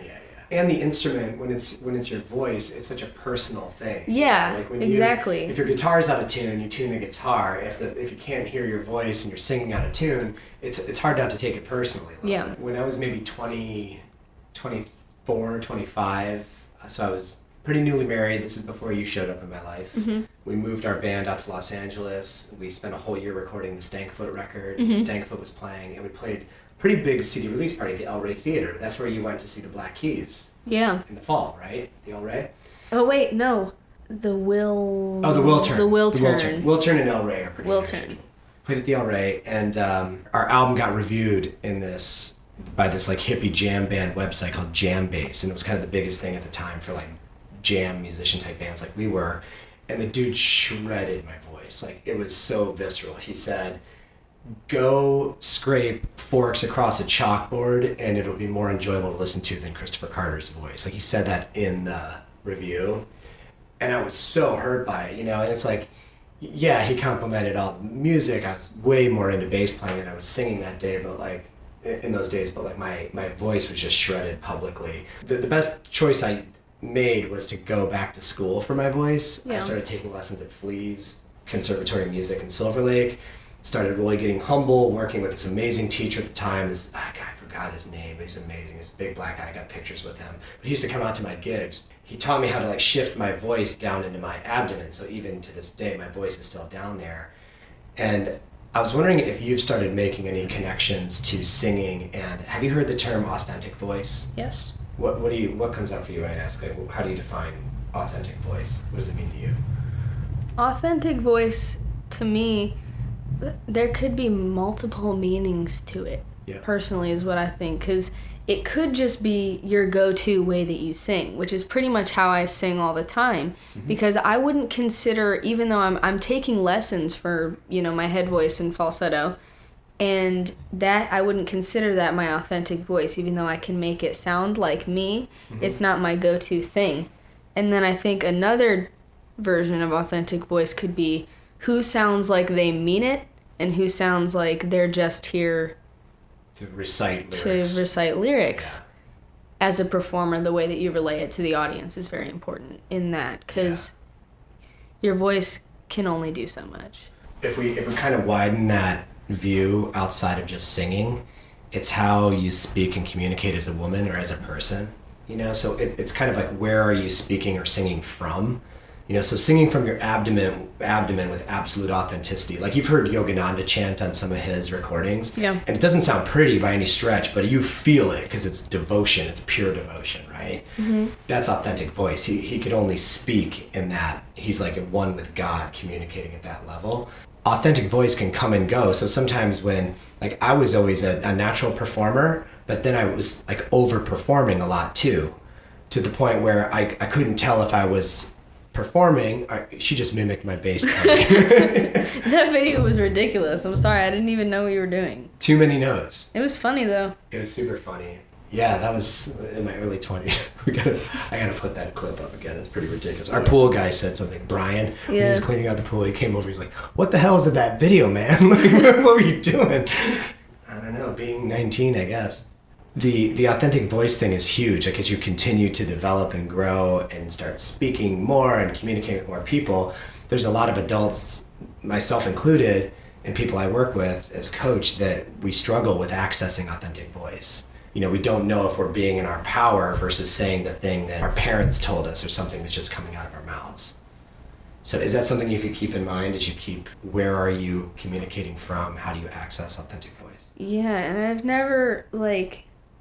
And the instrument, when it's your voice, it's such a personal thing. Yeah, exactly. If your guitar's out of tune, you tune the guitar. If you can't hear your voice and you're singing out of tune, it's hard not to take it personally. Yeah. When I was maybe 24, 25, so I was pretty newly married. This is before you showed up in my life. Mm-hmm. We moved our band out to Los Angeles. We spent a whole year recording the Stankfoot records. Mm-hmm. Stankfoot was playing, and we played pretty big CD release party at the El Rey Theater. That's where you went to see the Black Keys. Yeah. In the fall, right? The El Rey? Oh, wait, no. The Will... Oh, the Wiltern. The Wiltern. Wiltern and El Rey are pretty Wiltern. Played at the El Rey, and our album got reviewed by this hippie jam band website called Jambase, and it was kind of the biggest thing at the time for jam musician type bands like we were. And the dude shredded my voice. It was so visceral. He said, go scrape forks across a chalkboard and it'll be more enjoyable to listen to than Christopher Carter's voice. He said that in the review, and I was so hurt by it, and it's he complimented all the music. I was way more into bass playing than I was singing that day, but in those days, but my voice was just shredded publicly. The best choice I made was to go back to school for my voice. Yeah. I started taking lessons at Fleas Conservatory of Music in Silver Lake. Started really getting humble, working with this amazing teacher at the time. I forgot his name. He was amazing. This big black guy. I got pictures with him. But he used to come out to my gigs. He taught me how to like shift my voice down into my abdomen. So even to this day, my voice is still down there. And I was wondering if you've started making any connections to singing, and have you heard the term authentic voice? Yes. What comes up for you when I ask, like, how do you define authentic voice? What does it mean to you? Authentic voice, to me, there could be multiple meanings to it. Yeah. Personally, is what I think, because it could just be your go-to way that you sing, which is pretty much how I sing all the time. Mm-hmm. Because I wouldn't consider, even though I'm taking lessons for, my head voice and falsetto, and that I wouldn't consider that my authentic voice, even though I can make it sound like me. Mm-hmm. It's not my go-to thing. And then I think another version of authentic voice could be who sounds like they mean it and who sounds like they're just here to recite lyrics. Yeah. As a performer, the way that you relay it to the audience is very important in that, because your voice can only do so much. If we kind of widen that view outside of just singing, it's how you speak and communicate as a woman or as a person. So it's kind of like, where are you speaking or singing from? So singing from your abdomen with absolute authenticity. Like you've heard Yogananda chant on some of his recordings. Yeah. And it doesn't sound pretty by any stretch, but you feel it because it's devotion. It's pure devotion, right? Mm-hmm. That's authentic voice. He could only speak in that. He's like one with God, communicating at that level. Authentic voice can come and go. So sometimes when, like, I was always a natural performer, but then I was like over-performing a lot too, to the point where I couldn't tell if I was performing. She just mimicked my bass playing. That video was ridiculous. I'm sorry, I didn't even know what you were doing. Too many notes. It was funny though. It was super funny. Yeah, that was in my early 20s. I gotta put that clip up again. It's pretty ridiculous. Our pool guy said something. Brian, when he was cleaning out the pool, he came over. He's like, "What the hell is that video, man? What were you doing?" I don't know. Being 19, I guess. The authentic voice thing is huge, like as you continue to develop and grow and start speaking more and communicating with more people. There's a lot of adults, myself included, and people I work with as coach, that we struggle with accessing authentic voice. We don't know if we're being in our power versus saying the thing that our parents told us or something that's just coming out of our mouths. So is that something you could keep in mind as you keep, where are you communicating from? How do you access authentic voice? Yeah, and I've never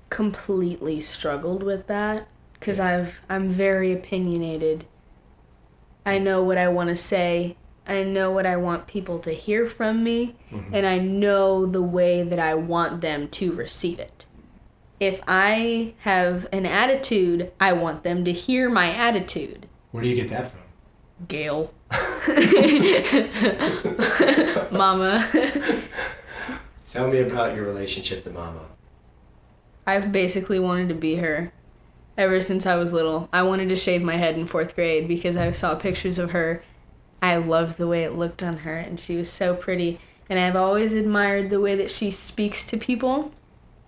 completely struggled with that, because I'm very opinionated. I know what I want to say. I know what I want people to hear from me, and I know the way that I want them to receive it. If I have an attitude, I want them to hear my attitude. Where do you get that from? Gail. Mama. Tell me about your relationship to Mama. I've basically wanted to be her ever since I was little. I wanted to shave my head in 4th grade because I saw pictures of her. I loved the way it looked on her, and she was so pretty. And I've always admired the way that she speaks to people.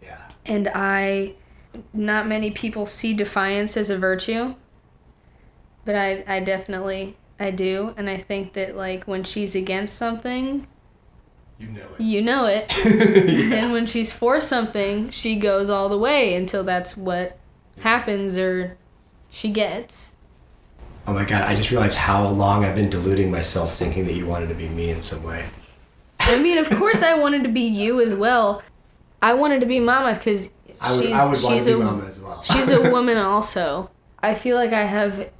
Yeah. And not many people see defiance as a virtue, but I definitely do. And I think that, when she's against something, you know it. Yeah. And when she's for something, she goes all the way until that's what happens or she gets. Oh my God, I just realized how long I've been deluding myself thinking that you wanted to be me in some way. I mean, of course I wanted to be you as well. I wanted to be Mama because I would want to be Mama as well. She's a woman also. I feel like I have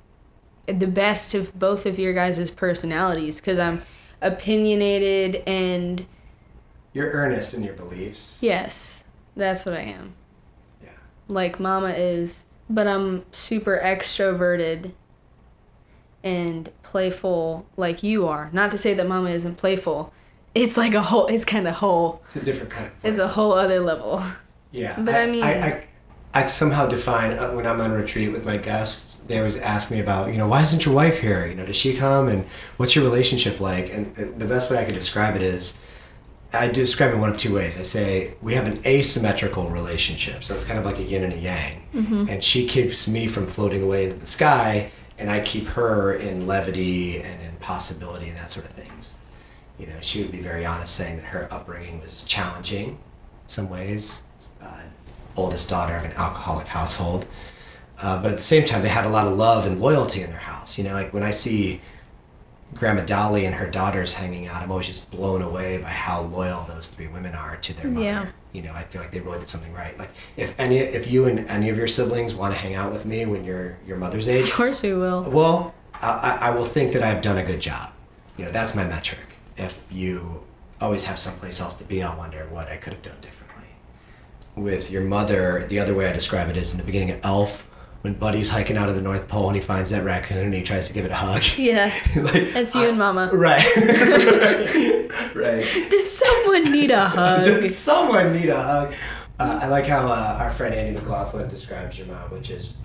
the best of both of your guys' personalities because I'm opinionated and... You're earnest in your beliefs. Yes, that's what I am. Yeah. Like Mama is, but I'm super extroverted and playful like you are. Not to say that Mama isn't playful. It's like it's kind of whole. It's a different kind of fun. It's a whole other level. Yeah. But I mean... I somehow define, when I'm on retreat with my guests, they always ask me about, why isn't your wife here? Does she come? And what's your relationship like? And the best way I can describe it is, I describe it one of two ways. I say we have an asymmetrical relationship, so it's kind of like a yin and a yang. And she keeps me from floating away into the sky, and I keep her in levity and in possibility and that sort of things. You know, she would be very honest saying that her upbringing was challenging in some ways. Oldest daughter of an alcoholic household. But at the same time, they had a lot of love and loyalty in their house. You know, like when I see Grandma Dolly and her daughters hanging out, I'm always just blown away by how loyal those three women are to their mother. Yeah. You know, I feel like they really did something right. Like if you and any of your siblings want to hang out with me when you're your mother's age, Of course we will. well, I will think that I've done a good job. You know, that's my metric. If you always have someplace else to be, I'll wonder what I could have done differently. With your mother, the other way I describe it is in the beginning of Elf, when Buddy's hiking out of the North Pole and he finds that raccoon and he tries to give it a hug. Yeah. Like, That's you and Mama. Right. Right. Does someone need a hug? Does someone need a hug? I like how our friend Andy McLaughlin describes your mom, which is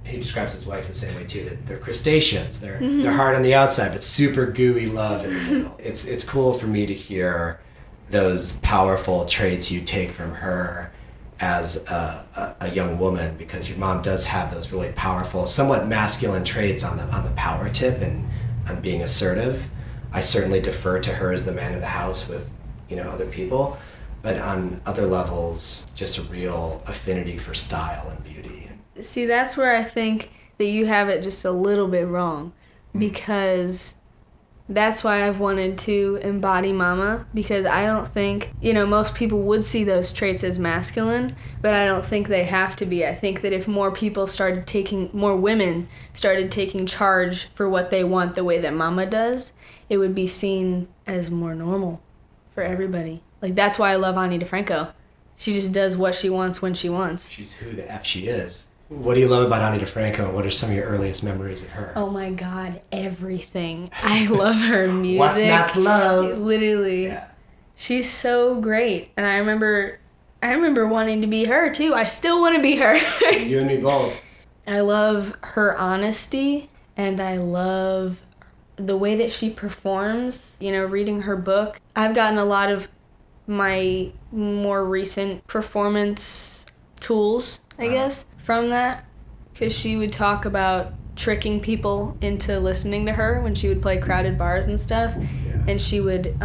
he describes his wife the same way too. That they're crustaceans. They're hard on the outside, but super gooey love in the middle. It's cool for me to hear those powerful traits you take from her as a young woman, because your mom does have those really powerful, somewhat masculine traits on the power tip and on being assertive. I certainly defer to her as the man of the house with, you know, other people, but on other levels, just a real affinity for style and beauty. See, that's where I think that you have it just a little bit wrong, because that's why I've wanted to embody Mama, because I don't think, you know, most people would see those traits as masculine, but I don't think they have to be. I think that if more women started taking charge for what they want the way that Mama does, it would be seen as more normal for everybody. Like, that's why I love Ani DeFranco. She just does what she wants when she wants. She's who the F she is. What do you love about Ani DeFranco, and what are some of your earliest memories of her? Oh my God, everything. I love her music. What's not to love? Literally. Yeah. She's so great. And I remember wanting to be her too. I still want to be her. You and me both. I love her honesty, and I love the way that she performs. You know, reading her book. I've gotten a lot of my more recent performance tools, I guess, from that, because she would talk about tricking people into listening to her when she would play crowded bars and stuff. Yeah. And she would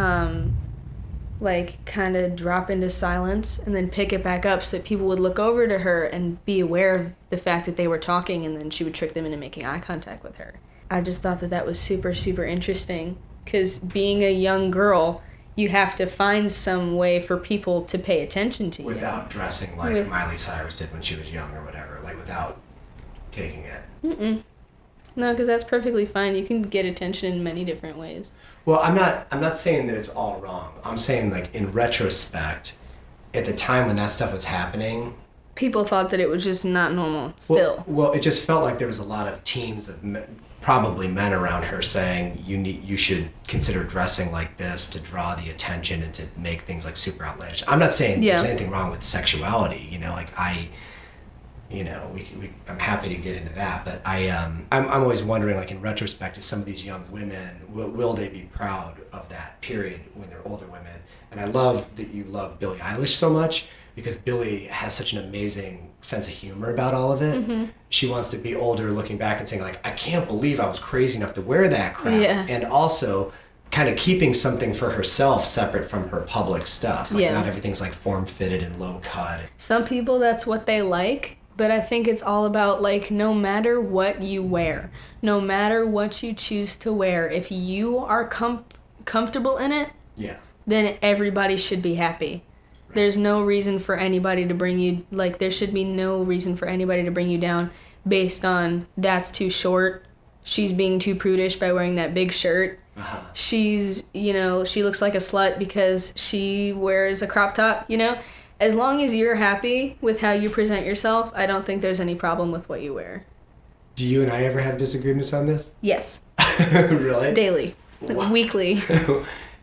like kind of drop into silence and then pick it back up so that people would look over to her and be aware of the fact that they were talking, and then she would trick them into making eye contact with her. I just thought that was super, super interesting, because being a young girl, you have to find some way for people to pay attention to you. Without dressing like Miley Cyrus did when she was young or whatever, like without taking it. No, because that's perfectly fine. You can get attention in many different ways. Well, I'm not saying that it's all wrong. I'm saying, like, in retrospect, at the time when that stuff was happening, People thought that it was just not normal still. Well, it just felt like there was a lot of teams of probably men around her saying you should consider dressing like this to draw the attention and to make things like super outlandish. I'm not saying there's anything wrong with sexuality, you know, like I'm happy to get into that, but I'm always wondering, like, in retrospect, is some of these young women, will they be proud of that period when they're older women? And I love that you love Billie Eilish so much, because Billie has such an amazing sense of humor about all of it. Mm-hmm. She wants to be older, looking back and saying, like, I can't believe I was crazy enough to wear that crap. Yeah. And also kind of keeping something for herself separate from her public stuff. Like, not everything's like form-fitted and low-cut. Some people, that's what they like. But I think it's all about, like, no matter what you wear, no matter what you choose to wear, if you are comfortable in it, then everybody should be happy. Right. There's no reason for anybody to bring you, like, there should be no reason for anybody to bring you down based on that's too short, she's being too prudish by wearing that big shirt. Uh-huh. She's, you know, she looks like a slut because she wears a crop top, you know? As long as you're happy with how you present yourself, I don't think there's any problem with what you wear. Do you and I ever have disagreements on this? Yes. Really? Daily. Wow. Weekly.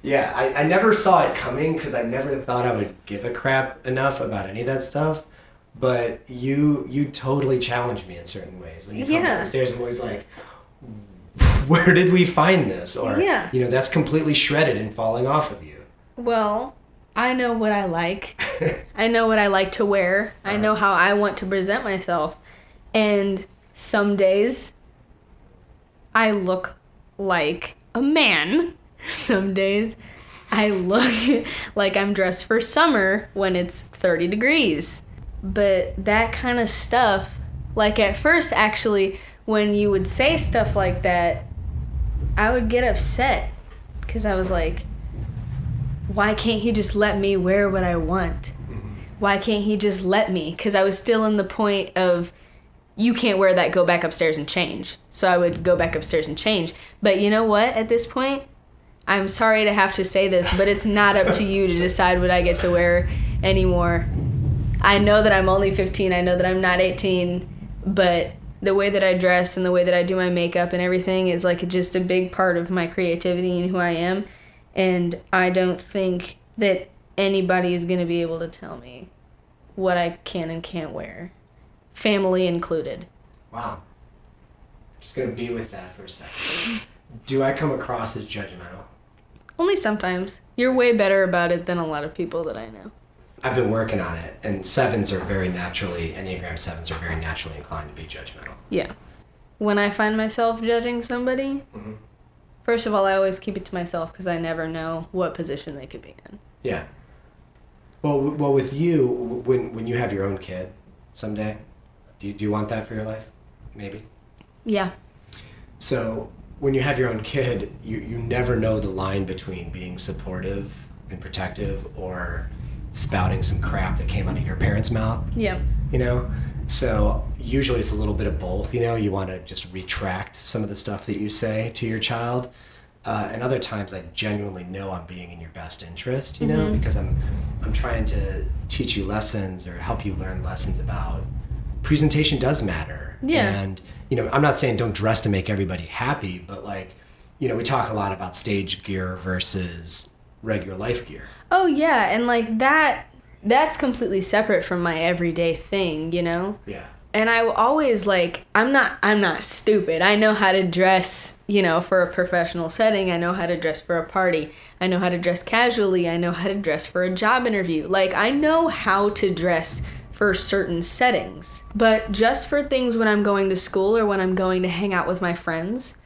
Yeah, I never saw it coming because I never thought I would give a crap enough about any of that stuff. But you totally challenge me in certain ways. When you come downstairs, I'm always like, where did we find this? Or, you know, that's completely shredded and falling off of you. Well, I know what I like. I know what I like to wear. I know how I want to present myself. And some days I look like a man. Some days I look like I'm dressed for summer when it's 30 degrees. But that kind of stuff, like at first actually, when you would say stuff like that, I would get upset because I was like, why can't he just let me wear what I want? Why can't he just let me? Because I was still in the point of, you can't wear that, go back upstairs and change. So I would go back upstairs and change. But you know what, at this point, I'm sorry to have to say this, but it's not up to you to decide what I get to wear anymore. I know that I'm only 15, I know that I'm not 18, but the way that I dress and the way that I do my makeup and everything is like just a big part of my creativity and who I am. And I don't think that anybody is going to be able to tell me what I can and can't wear, family included. Wow. Just going to be with that for a second. Do I come across as judgmental? Only sometimes. You're way better about it than a lot of people that I know. I've been working on it, and Enneagram 7s are very naturally inclined to be judgmental. Yeah. When I find myself judging somebody, first of all, I always keep it to myself because I never know what position they could be in. Yeah. Well, with you, when you have your own kid someday, do you want that for your life? Maybe? Yeah. So when you have your own kid, you never know the line between being supportive and protective or spouting some crap that came out of your parents' mouth. Yeah. You know? So usually it's a little bit of both, you know? You want to just retract some of the stuff that you say to your child. And other times I genuinely know I'm being in your best interest, you know? Because I'm trying to teach you lessons or help you learn lessons about presentation does matter. Yeah. And, you know, I'm not saying don't dress to make everybody happy, but like, you know, we talk a lot about stage gear versus regular life gear. Oh, yeah. And like that's completely separate from my everyday thing, you know? Yeah. And I always like, I'm not stupid. I know how to dress, you know, for a professional setting. I know how to dress for a party. I know how to dress casually. I know how to dress for a job interview. Like, I know how to dress for certain settings. But just for things when I'm going to school or when I'm going to hang out with my friends,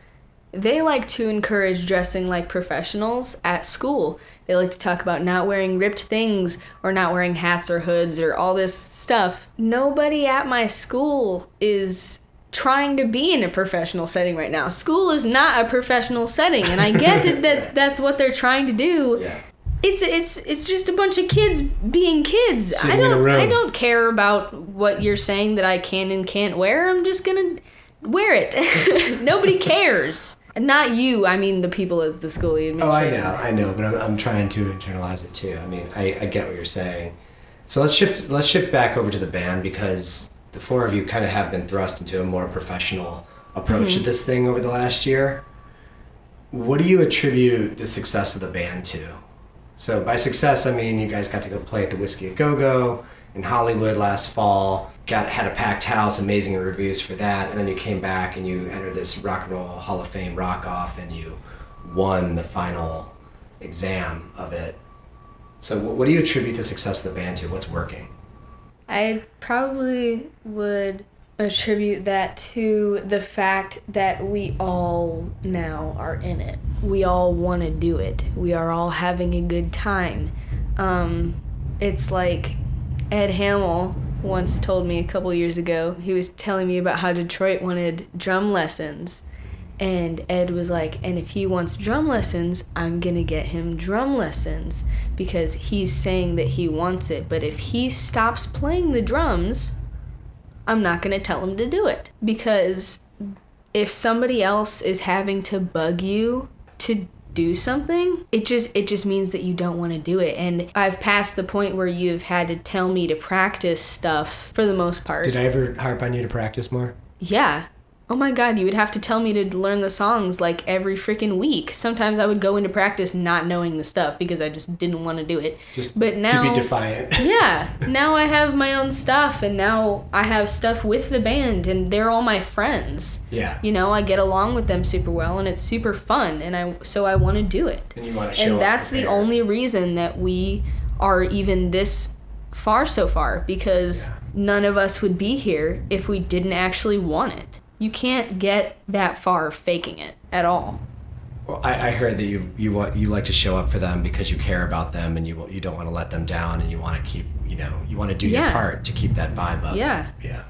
they like to encourage dressing like professionals at school. They like to talk about not wearing ripped things or not wearing hats or hoods or all this stuff. Nobody at my school is trying to be in a professional setting right now. School is not a professional setting, and I get that that's what they're trying to do. Yeah. It's just a bunch of kids being kids. Sitting in a room. I don't care about what you're saying that I can and can't wear. I'm just gonna wear it. Nobody cares. Not you. I mean the people at the school administration. Oh, I know, but I'm trying to internalize it too. I mean, I get what you're saying. So let's shift back over to the band, because the four of you kind of have been thrust into a more professional approach to this thing over the last year. What do you attribute the success of the band to? So by success, I mean you guys got to go play at the Whiskey A Go-Go in Hollywood last fall. Had a packed house, amazing reviews for that, and then you came back and you entered this Rock and Roll Hall of Fame rock-off and you won the final exam of it. So what do you attribute the success of the band to? What's working? I probably would attribute that to the fact that we all now are in it. We all want to do it. We are all having a good time. It's like Ed Hamill once told me a couple years ago. He was telling me about how Detroit wanted drum lessons. And Ed was like, and if he wants drum lessons, I'm going to get him drum lessons because he's saying that he wants it. But if he stops playing the drums, I'm not going to tell him to do it. Because if somebody else is having to bug you to do something, it just means that you don't want to do it. And I've passed the point where you've had to tell me to practice stuff for the most part. Did I ever harp on you to practice more? Yeah. Oh my God, you would have to tell me to learn the songs like every freaking week. Sometimes I would go into practice not knowing the stuff because I just didn't want to do it. But now, to be defiant. Yeah. Now I have my own stuff, and now I have stuff with the band, and they're all my friends. Yeah. You know, I get along with them super well, and it's super fun, and so I want to do it. And you want to show up And that's prepared. the only reason that we are even this far so far, because none of us would be here if we didn't actually want it. You can't get that far faking it at all. Well, I heard that you like to show up for them because you care about them, and you don't want to let them down, and you want to keep, you want to do your part to keep that vibe up. Yeah. Yeah.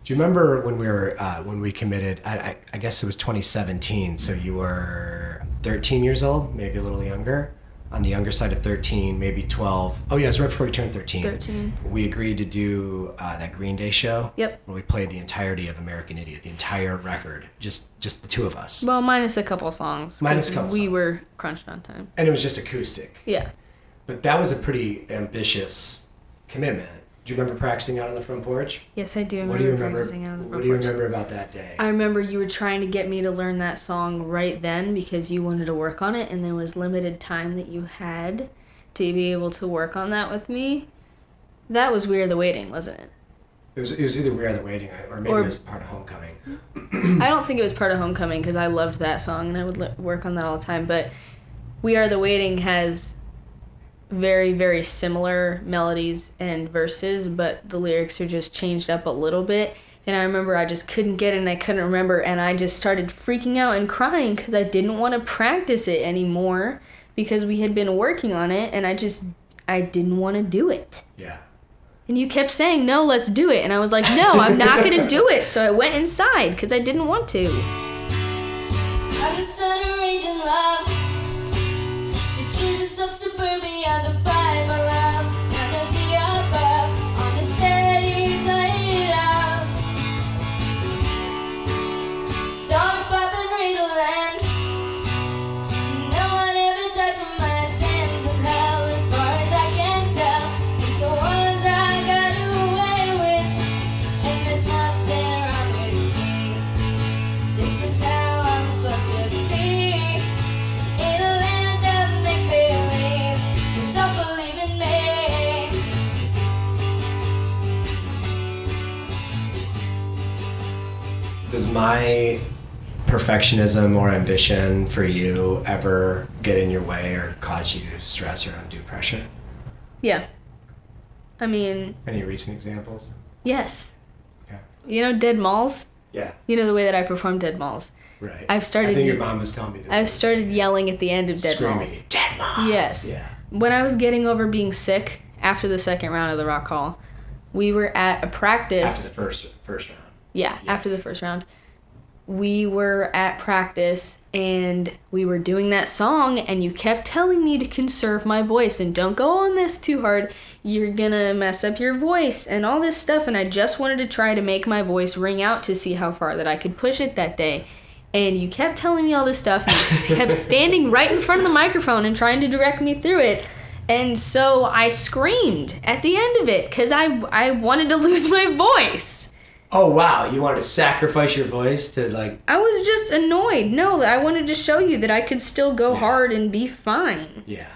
Do you remember when we committed? I guess it was 2017. So you were 13 years old, maybe a little younger, on the younger side of 13, maybe 12. Oh yeah, it was right before you turned 13. 13. We agreed to do that Green Day show. Yep. Where we played the entirety of American Idiot, the entire record, just the two of us. Well, minus a couple songs. Minus a couple We songs. were crunched on time. And it was just acoustic. Yeah. But that was a pretty ambitious commitment. Do you remember practicing out on the front porch? Yes, I do remember What do you remember? practicing out on the front What do you porch. remember about that day? I remember you were trying to get me to learn that song right then because you wanted to work on it, and there was limited time that you had to be able to work on that with me. That was We Are the Waiting, wasn't it? It was either We Are the Waiting or maybe it was part of Homecoming. I don't think it was part of Homecoming because I loved that song and I would work on that all the time. But We Are the Waiting has very, very similar melodies and verses, but the lyrics are just changed up a little bit. And I remember I just couldn't get it and I couldn't remember, and I just started freaking out and crying because I didn't want to practice it anymore because we had been working on it, and I didn't want to do it. Yeah. And you kept saying, no, let's do it. And I was like, no, I'm not going to do it. So I went inside because I didn't want to. I'm the sun of raging love, the Jesus of suburbia, the Bible love, none of the above, on the steady diet of salt, pop, and riddle. No one ever died from my sins in hell, as far as I can tell. It's the ones I got away with, and there's nothing wrong with me. This is how I'm supposed to be, in a land of make-believe. You don't believe in me. Does my perfectionism or ambition for you ever get in your way or cause you stress or undue pressure? Yeah. I mean, Any recent examples? yes. Okay. You know Dead Malls? Yeah. You know the way that I perform Dead Malls. Right. I've started- I think your mom was telling me this. I've started yelling at the end of Dead screaming, Malls. Dead Malls! Yes. Yeah. When I was getting over being sick after the second round of the Rock Hall, we were at a practice. After the first round. Yeah, after the first round. We were at practice and we were doing that song, and you kept telling me to conserve my voice and don't go on this too hard. You're gonna mess up your voice and all this stuff, and I just wanted to try to make my voice ring out to see how far that I could push it that day. And you kept telling me all this stuff, and you kept standing right in front of the microphone and trying to direct me through it. And so I screamed at the end of it because I wanted to lose my voice. Oh, wow. You wanted to sacrifice your voice to, like... I was just annoyed. No, I wanted to show you that I could still go hard and be fine. Yeah.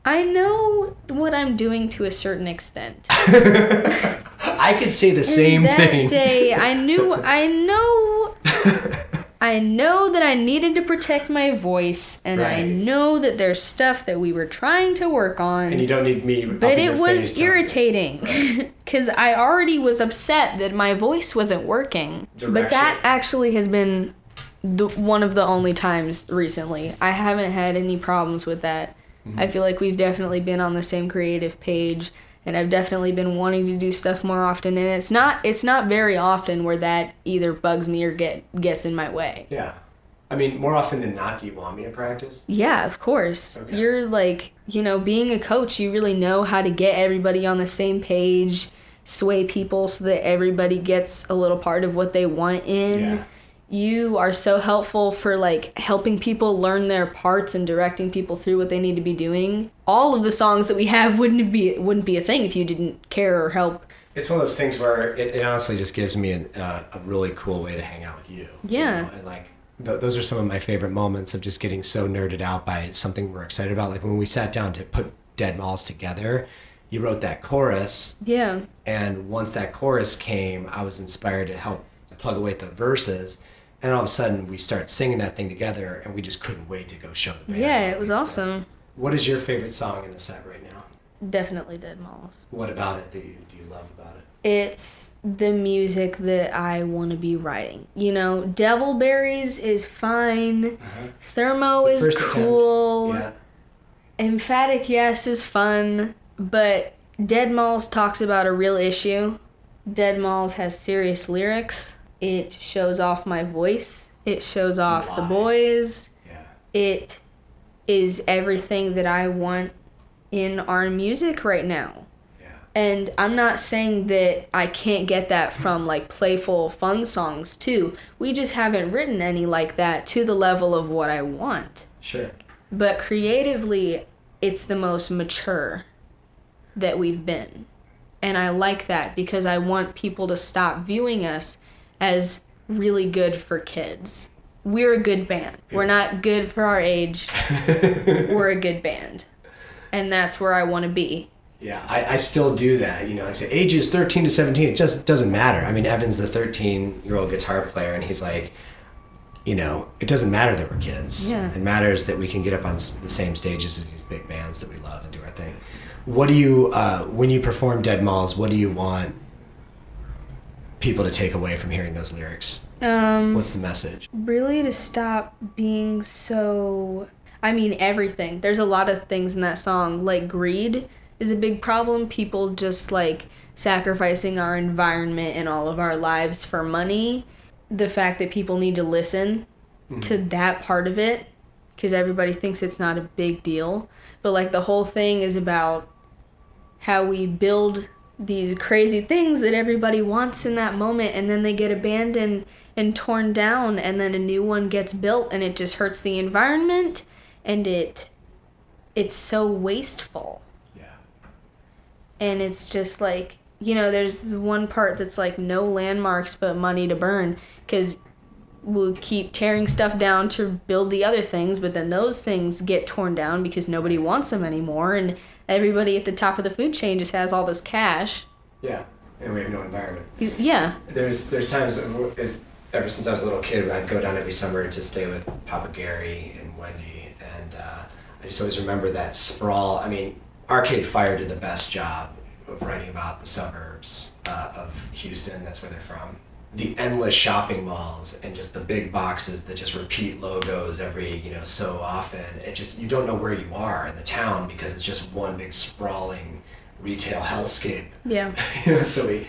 I know what I'm doing to a certain extent. I could say the same that thing. day, I know that I needed to protect my voice, and I Right. know that there's stuff that we were trying to work on. And you don't need me But up in it your face was telling you. irritating because I already was upset that my voice wasn't working. But Direction. that actually has been one of the only times recently. I haven't had any problems with that. I feel like we've definitely been on the same creative page, and I've definitely been wanting to do stuff more often. And it's not very often where that either bugs me or gets in my way. Yeah. I mean, more often than not, do you want me at practice? Yeah, of course. Okay. You're like, being a coach, you really know how to get everybody on the same page, sway people so that everybody gets a little part of what they want in. Yeah. You are so helpful for like helping people learn their parts and directing people through what they need to be doing. All of the songs that we have wouldn't be a thing if you didn't care or help. It's one of those things where it honestly just gives me a really cool way to hang out with you. Yeah. And like, those are some of my favorite moments of just getting so nerded out by something we're excited about. Like when we sat down to put Dead Malls together, you wrote that chorus. Yeah. And once that chorus came, I was inspired to help plug away the verses. And all of a sudden, we start singing that thing together, and we just couldn't wait to go show the band. Yeah, it was awesome. What is your favorite song in the set right now? definitely Deadmau5. What about it do you love about it? It's the music that I want to be writing. You know, Devilberries is fine. Thermo It's the is first cool. attempt. Emphatic Yes is fun. But Deadmau5 talks about a real issue. Deadmau5 has serious lyrics. It shows off my voice. It shows off the boys. Yeah. It is everything that I want in our music right now. And I'm not saying that I can't get that from, like, playful, fun songs, too. We just haven't written any like that to the level of what I want. Sure. But creatively, it's the most mature that we've been. And I like that because I want people to stop viewing us as really good for kids. We're a good band. We're not good for our age. We're a good band. And that's where I want to be. Yeah, I still do that. You know, I say ages 13 to 17. It just doesn't matter. I mean, Evan's the 13-year-old guitar player, and he's like, you know, it doesn't matter that we're kids. Yeah. It matters that we can get up on the same stages as these big bands that we love and do our thing. What do you, when you perform Deadmau5, what do you want people to take away from hearing those lyrics? What's the message? Really to stop being so... I mean, everything. There's a lot of things in that song, like greed is a big problem. People just, like, sacrificing our environment and all of our lives for money. The fact that people need to listen to that part of it, because everybody thinks it's not a big deal. But, like, the whole thing is about how we build these crazy things that everybody wants in that moment, and then they get abandoned and torn down, and then a new one gets built, and it just hurts the environment, and it's so wasteful. And it's just like, you know, there's one part that's like no landmarks but money to burn, because we'll keep tearing stuff down to build the other things, but then those things get torn down because nobody wants them anymore, and everybody at the top of the food chain just has all this cash. Yeah, and we have no environment. Yeah. There's times, ever since I was a little kid, I'd go down every summer to stay with Papa Gary and Wendy, and I just always remember that sprawl. I mean, Arcade Fire did the best job of writing about the suburbs of Houston. That's where they're from. The endless shopping malls and just the big boxes that just repeat logos every, you know, so often. It just, you don't know where you are in the town because it's just one big sprawling retail hellscape. Yeah. You know, so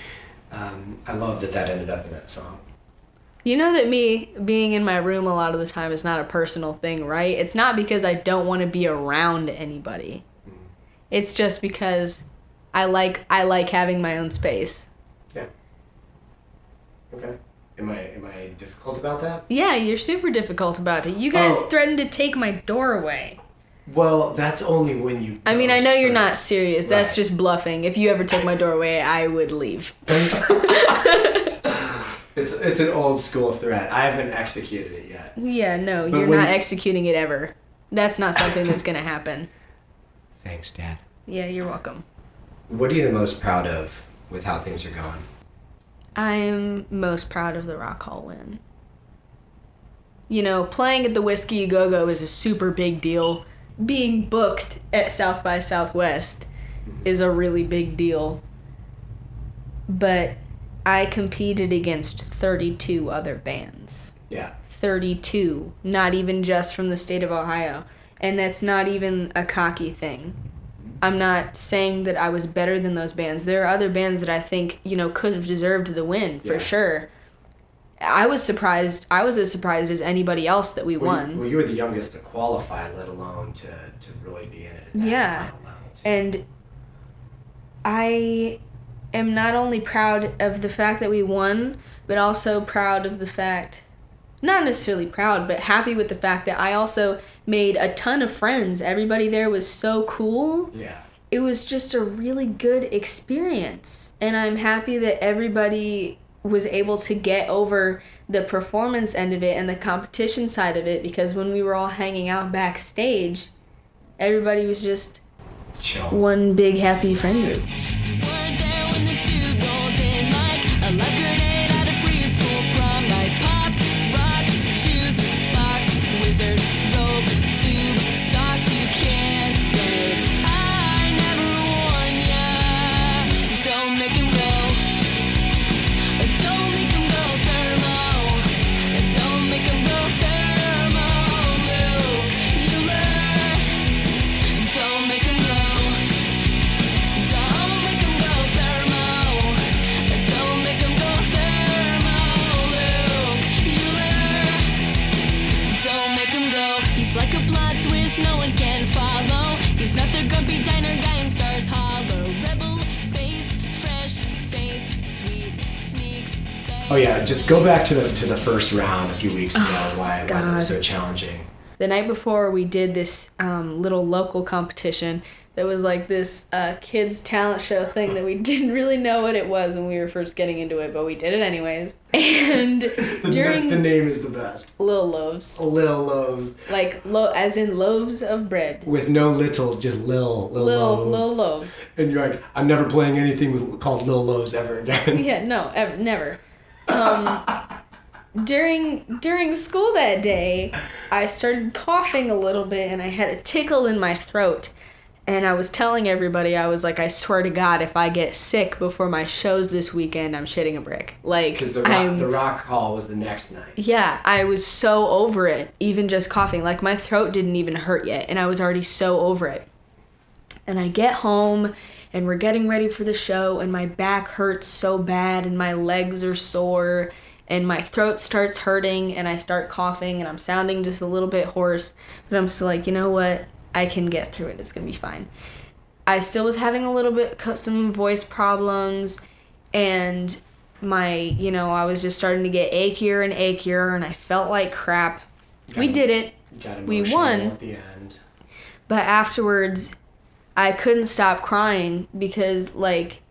I love that ended up in that song. You know that me being in my room a lot of the time is not a personal thing, right? It's not because I don't want to be around anybody. It's just because I like having my own space. Yeah. Okay. Am I difficult about that? Yeah, you're super difficult about it. You guys threatened to take my door away. Well, that's only when you... I mean, I know you're not serious. Right. That's just bluffing. If you ever took my door away, I would leave. It's an old school threat. I haven't executed it yet. Yeah, no, But you're when- not executing it ever. That's not something that's going to happen. Thanks, Dad. Yeah, you're welcome. What are you the most proud of with how things are going? I'm most proud of the Rock Hall win. You know, playing at the Whiskey A Go-Go is a super big deal. Being booked at South by Southwest is a really big deal. But I competed against 32 other bands. Yeah. 32, not even just from the state of Ohio. And that's not even a cocky thing. I'm not saying that I was better than those bands. There are other bands that I think, you know, could have deserved the win, for sure. I was surprised. I was as surprised as anybody else that we won. Well, you were the youngest to qualify, let alone to really be in it at that final level, too. And I am not only proud of the fact that we won, but also proud of the fact... Not necessarily proud, but happy with the fact that I also made a ton of friends. Everybody there was so cool. Yeah. It was just a really good experience. And I'm happy that everybody was able to get over the performance end of it and the competition side of it, because when we were all hanging out backstage, everybody was just Chill. one big happy friend group. Weren't there when the two rolled in like a life grenade at a preschool prom night. Pop, rocks, shoes, box, wizard, rope, tube, socks. You can't say I never Oh yeah, just go back to the first round a few weeks ago. Why that was God. so challenging. The night before, we did this little local competition that was like this kids talent show thing that we didn't really know what it was when we were first getting into it, but we did it anyways. And during the name is the best. Lil Loaves, Lil Loaves. like as in loaves of bread. With no little, just Lil Loaves. Lil Loaves. And you're like, I'm never playing anything called Lil Loaves ever again. Yeah, no, never. During school that day, I started coughing a little bit and I had a tickle in my throat. And I was telling everybody, I was like, I swear to God, if I get sick before my shows this weekend, I'm shitting a brick. Like, Because the rock hall was the next night. yeah, I was so over it, even just coughing. Like, my throat didn't even hurt yet, and I was already so over it. And I get home, and we're getting ready for the show, and my back hurts so bad, and my legs are sore, and my throat starts hurting, and I start coughing, and I'm sounding just a little bit hoarse. But I'm still like, you know what? I can get through it. It's going to be fine. I still was having a little bit, some voice problems, and I was just starting to get achier and achier, and I felt like crap. We did it. We won. At the end. But afterwards, I couldn't stop crying because, like,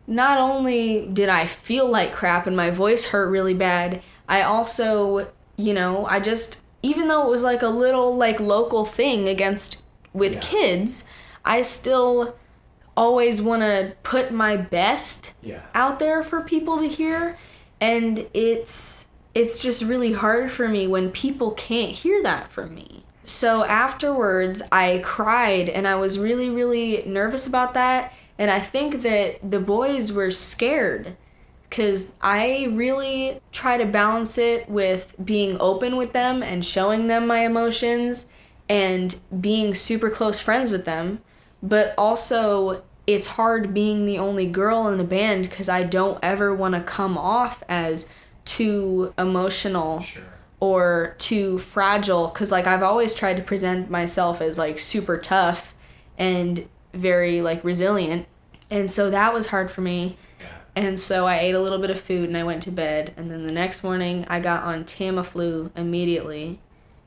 not only did I feel like crap and my voice hurt really bad, I also, even though it was like a little like local thing with kids, I still always want to put my best out there for people to hear, and it's just really hard for me when people can't hear that from me. So afterwards, I cried, and I was really, really nervous about that, and I think that the boys were scared. Because I really try to balance it with being open with them and showing them my emotions and being super close friends with them. But also, it's hard being the only girl in the band because I don't ever want to come off as too emotional or too fragile. Because, like, I've always tried to present myself as, like, super tough and very, like, resilient. And so that was hard for me. And so I ate a little bit of food and I went to bed. And then the next morning I got on Tamiflu immediately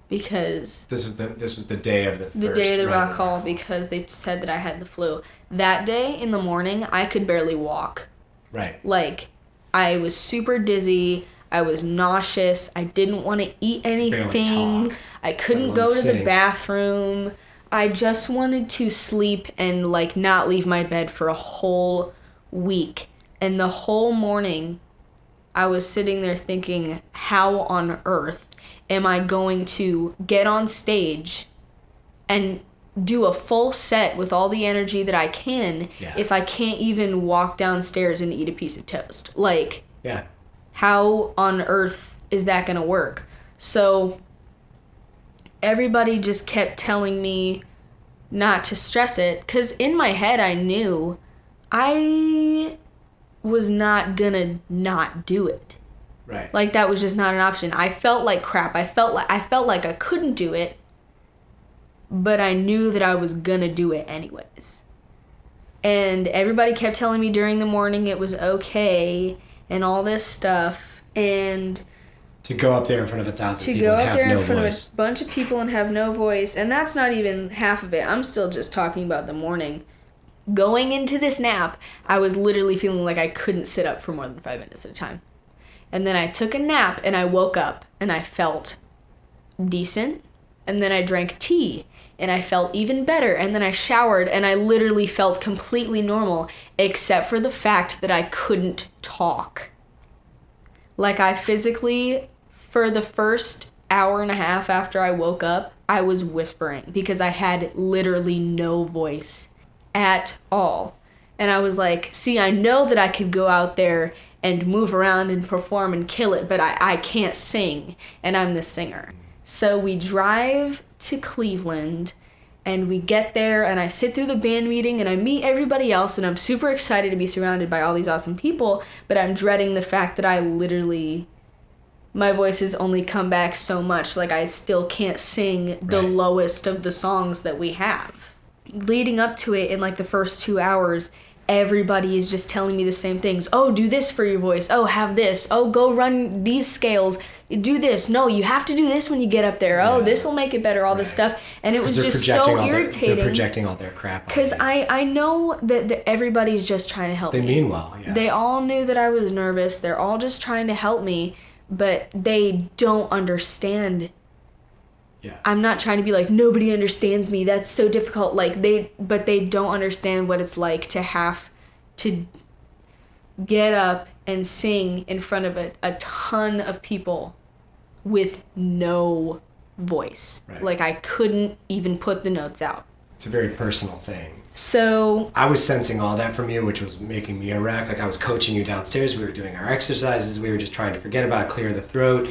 because this was the day of the day of the rock hall because they said that I had the flu. That day in the morning I could barely walk. Right. Like, I was super dizzy. I was nauseous. I didn't want to eat anything. I couldn't go to the bathroom. I just wanted to sleep and, like, not leave my bed for a whole week. And the whole morning, I was sitting there thinking, how on earth am I going to get on stage and do a full set with all the energy that I can if I can't even walk downstairs and eat a piece of toast? Like, how on earth is that going to work? So everybody just kept telling me not to stress it, because in my head I knew I was not gonna not do it. Right. Like, that was just not an option. I felt like crap. I felt like I couldn't do it, but I knew that I was gonna do it anyways. And everybody kept telling me during the morning it was okay and all this stuff, and to go up there in front of 1,000 people to go and up there have in front voice. of a bunch of people and have no voice, and that's not even half of it. I'm still just talking about the morning. Going into this nap, I was literally feeling like I couldn't sit up for more than 5 minutes at a time. And then I took a nap and I woke up and I felt decent. And then I drank tea and I felt even better. And then I showered and I literally felt completely normal, except for the fact that I couldn't talk. Like, I physically, for the first hour and a half after I woke up, I was whispering because I had literally no voice at all. And I was like, see, I know that I could go out there and move around and perform and kill it, but I can't sing, and I'm the singer. So we drive to Cleveland, and we get there, and I sit through the band meeting, and I meet everybody else, and I'm super excited to be surrounded by all these awesome people, but I'm dreading the fact that my voice has only come back so much. Like, I still can't sing the lowest of the songs that we have. Leading up to it, in like the first 2 hours, everybody is just telling me the same things. Oh, do this for your voice. Oh, have this. Oh, go run these scales. Do this. No, you have to do this when you get up there. Oh, this will make it better. All this stuff. And it was just so irritating. They're projecting all their crap. Because I know that everybody's just trying to help me. They mean well, yeah. They all knew that I was nervous. They're all just trying to help me. But they don't understand. Yeah. I'm not trying to be like, nobody understands me. That's so difficult. But they don't understand what it's like to have to get up and sing in front of a ton of people with no voice. Right. Like, I couldn't even put the notes out. It's a very personal thing. So I was sensing all that from you, which was making me a wreck. Like, I was coaching you downstairs. We were doing our exercises. We were just trying to forget about it, clear the throat,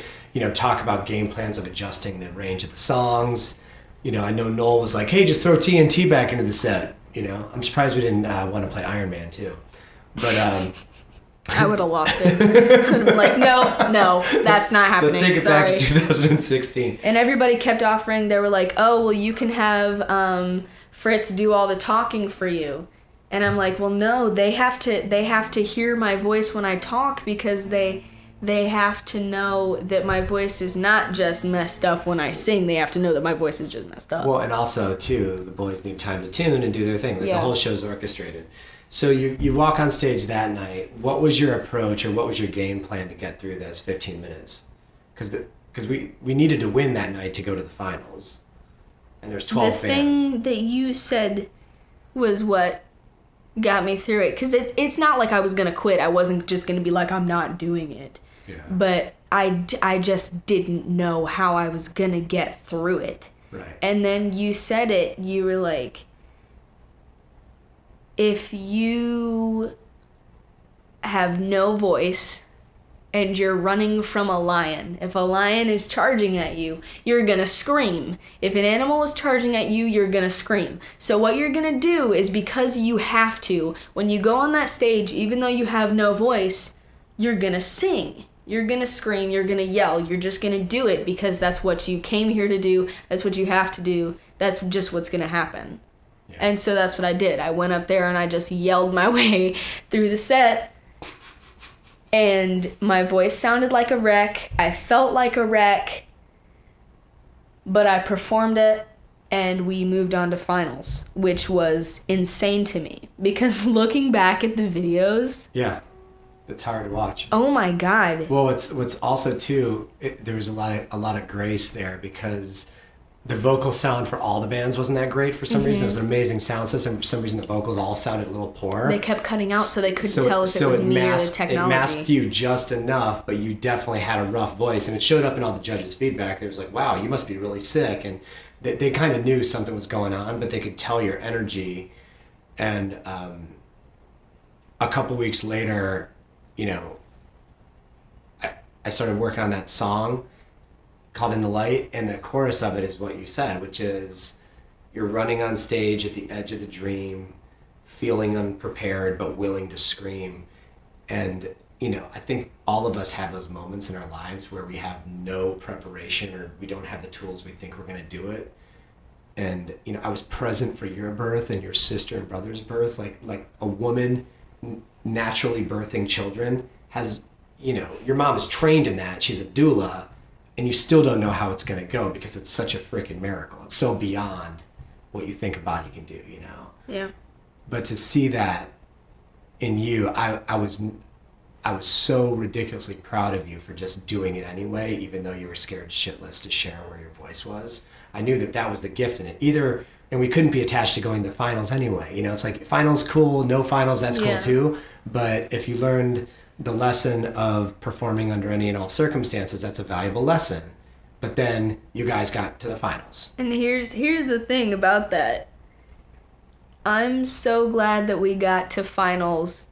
talk about game plans of adjusting the range of the songs. I know Noel was like, hey, just throw TNT back into the set. I'm surprised we didn't want to play Iron Man too. But I would have lost it. I'd been like, no, that's not happening. Let's take it back to 2016. And everybody kept offering. They were like, oh, well, you can have Fritz do all the talking for you. And I'm like, well, no, they have to hear my voice when I talk, because they have to know that my voice is not just messed up when I sing. They have to know that my voice is just messed up. Well, and also, too, the boys need time to tune and do their thing. Like, the whole show's orchestrated. So you walk on stage that night. What was your approach, or what was your game plan to get through those 15 minutes? Because we needed to win that night to go to the finals. And there's 12 bands. The thing that you said was what got me through it. Because it's not like I was going to quit. I wasn't just going to be like, I'm not doing it. Yeah. But I just didn't know how I was going to get through it. Right. And then you said it. You were like, if you have no voice and you're running from a lion, if a lion is charging at you, you're gonna scream. If an animal is charging at you, you're gonna scream. So what you're gonna do is, because you have to, when you go on that stage, even though you have no voice, you're gonna sing. You're gonna scream, you're gonna yell, you're just gonna do it because that's what you came here to do, that's what you have to do, that's just what's gonna happen. Yeah. And so that's what I did. I went up there and I just yelled my way through the set, and my voice sounded like a wreck, I felt like a wreck, but I performed it, and we moved on to finals, which was insane to me, because looking back at the videos... Yeah. It's hard to watch. Oh my God. Well, what's also too, there was a lot of grace there, because the vocal sound for all the bands wasn't that great for some reason. It was an amazing sound system. For some reason, the vocals all sounded a little poor. They kept cutting out, so they couldn't tell if it was me or the technology. It masked you just enough, but you definitely had a rough voice, and it showed up in all the judges' feedback. They was like, "Wow, you must be really sick," and they kind of knew something was going on, but they could tell your energy. And a couple weeks later, I started working on that song called In the Light, and the chorus of it is what you said, which is, you're running on stage at the edge of the dream, feeling unprepared but willing to scream. And, I think all of us have those moments in our lives where we have no preparation, or we don't have the tools we think we're going to do it. And, I was present for your birth and your sister and brother's birth, like a woman naturally birthing children has, your mom is trained in that. She's a doula, and you still don't know how it's going to go, because it's such a freaking miracle. It's so beyond what you think a body can do, Yeah. But to see that in you, I was so ridiculously proud of you for just doing it anyway, even though you were scared shitless to share where your voice was. I knew that was the gift in it. And we couldn't be attached to going to the finals anyway. It's like, finals cool, no finals, that's cool too. But if you learned the lesson of performing under any and all circumstances, that's a valuable lesson. But then you guys got to the finals. And here's the thing about that. I'm so glad that we got to finals,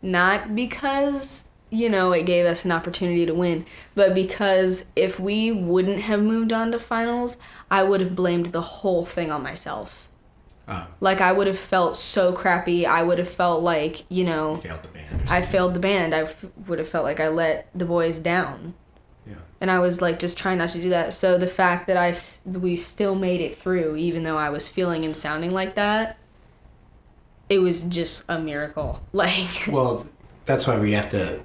not because, it gave us an opportunity to win, but because if we wouldn't have moved on to finals, I would have blamed the whole thing on myself. Like, I would have felt so crappy. I would have felt like, Failed the band. I failed the band. I would have felt like I let the boys down. Yeah. And I was, just trying not to do that. So the fact that we still made it through, even though I was feeling and sounding like that, it was just a miracle. Like, well, that's why we have to,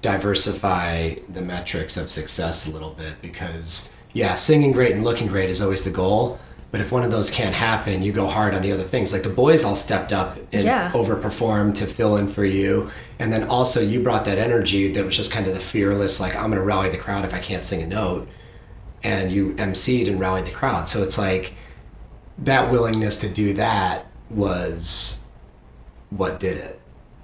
diversify the metrics of success a little bit, because singing great and looking great is always the goal. But if one of those can't happen, you go hard on the other things. Like the boys all stepped up and overperformed to fill in for you. And then also you brought that energy that was just kind of the fearless, like, I'm going to rally the crowd if I can't sing a note. And you emceed and rallied the crowd. So it's like that willingness to do that was what did it.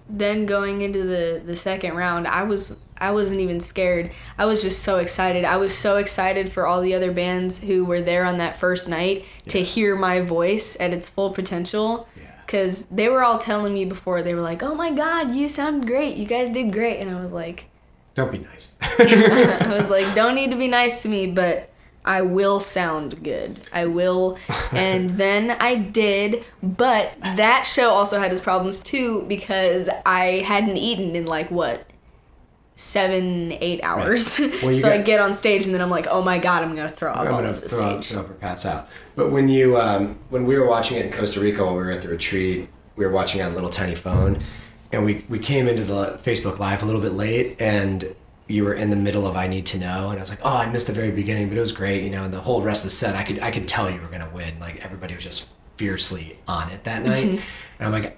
Then going into the second round, I wasn't even scared. I was just so excited. I was so excited for all the other bands who were there on that first night to hear my voice at its full potential. Because they were all telling me before, they were like, oh my God, you sound great. You guys did great. And I was like... Don't be nice. I was like, don't need to be nice to me, but I will sound good. I will. And then I did. But that show also had its problems too, because I hadn't eaten in 7-8 hours. Right. Well, so I get on stage and then I'm like, oh my God, I'm going to throw up all over the stage. Throw up or pass out. But when you, when we were watching it in Costa Rica while we were at the retreat, we were watching on a little tiny phone, and we came into the Facebook Live a little bit late, and you were in the middle of I Need to Know, and I was like, oh, I missed the very beginning, but it was great, and the whole rest of the set, I could tell you were going to win. Like, everybody was just fiercely on it that night. And I'm like,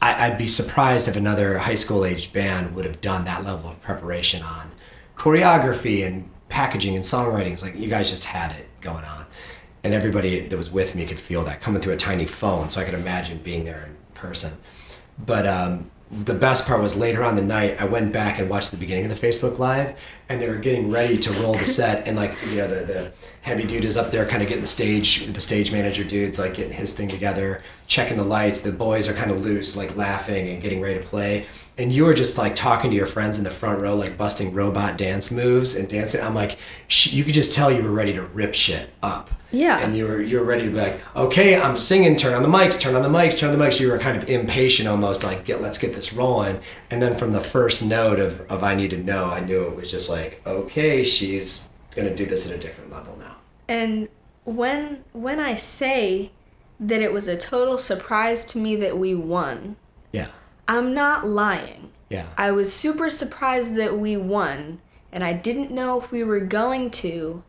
I'd be surprised if another high school aged band would have done that level of preparation on choreography and packaging and songwriting. It's like, you guys just had it going on. And everybody that was with me could feel that coming through a tiny phone, so I could imagine being there in person. But the best part was later on the night, I went back and watched the beginning of the Facebook Live, and they were getting ready to roll the set, and the heavy dude is up there kind of getting the stage manager dude's like getting his thing together, checking the lights, the boys are kind of loose, like laughing and getting ready to play, and you were just like talking to your friends in the front row, like busting robot dance moves and dancing. I'm like, you could just tell you were ready to rip shit up. Yeah. And you're ready to be like, okay, I'm singing, turn on the mics. You were kind of impatient almost, like, let's get this rolling. And then from the first note of I Need to Know, I knew it was just like, okay, she's going to do this at a different level now. And when I say that it was a total surprise to me that we won, I'm not lying. Yeah. I was super surprised that we won, and I didn't know if we were going to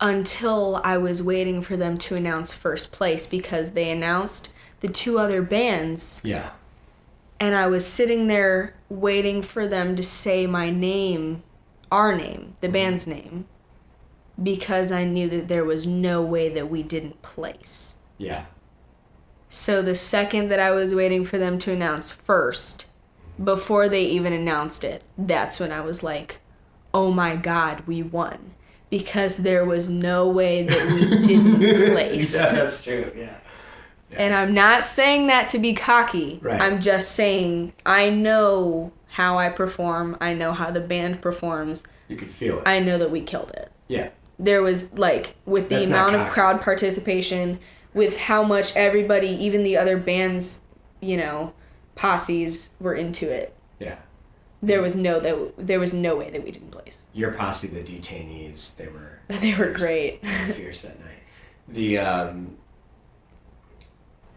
until I was waiting for them to announce first place, because they announced the two other bands. Yeah. And I was sitting there waiting for them to say my name, our name, the band's name, because I knew that there was no way that we didn't place. Yeah. So the second that I was waiting for them to announce first, before they even announced it, that's when I was like, oh my God, we won. Because there was no way that we didn't place. Yeah, that's true, yeah. And I'm not saying that to be cocky. Right. I'm just saying I know how I perform. I know how the band performs. You could feel it. I know that we killed it. Yeah. There was, with the amount of crowd participation, with how much everybody, even the other bands, posses were into it. Yeah. There was no way that we didn't place. Your posse, the detainees, they were great. They were fierce that night.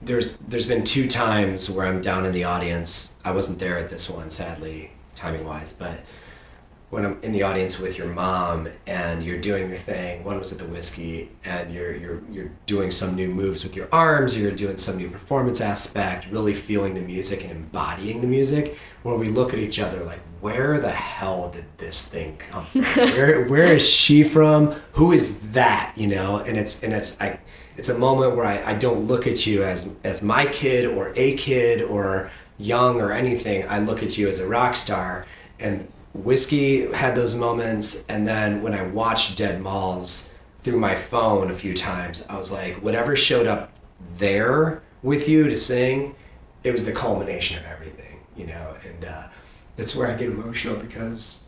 There's been 2 times where I'm down in the audience. I wasn't there at this one, sadly, timing wise, but when I'm in the audience with your mom and you're doing your thing, one was at the Whiskey, and you're doing some new moves with your arms, you're doing some new performance aspect, really feeling the music and embodying the music, where we look at each other like, where the hell did this thing come from? Where is she from? Who is that? And it's a moment where I don't look at you as my kid or a kid or young or anything. I look at you as a rock star. And Whiskey had those moments, and then when I watched Dead Malls through my phone a few times, I was like, whatever showed up there with you to sing, it was the culmination of everything, and that's where I get emotional, because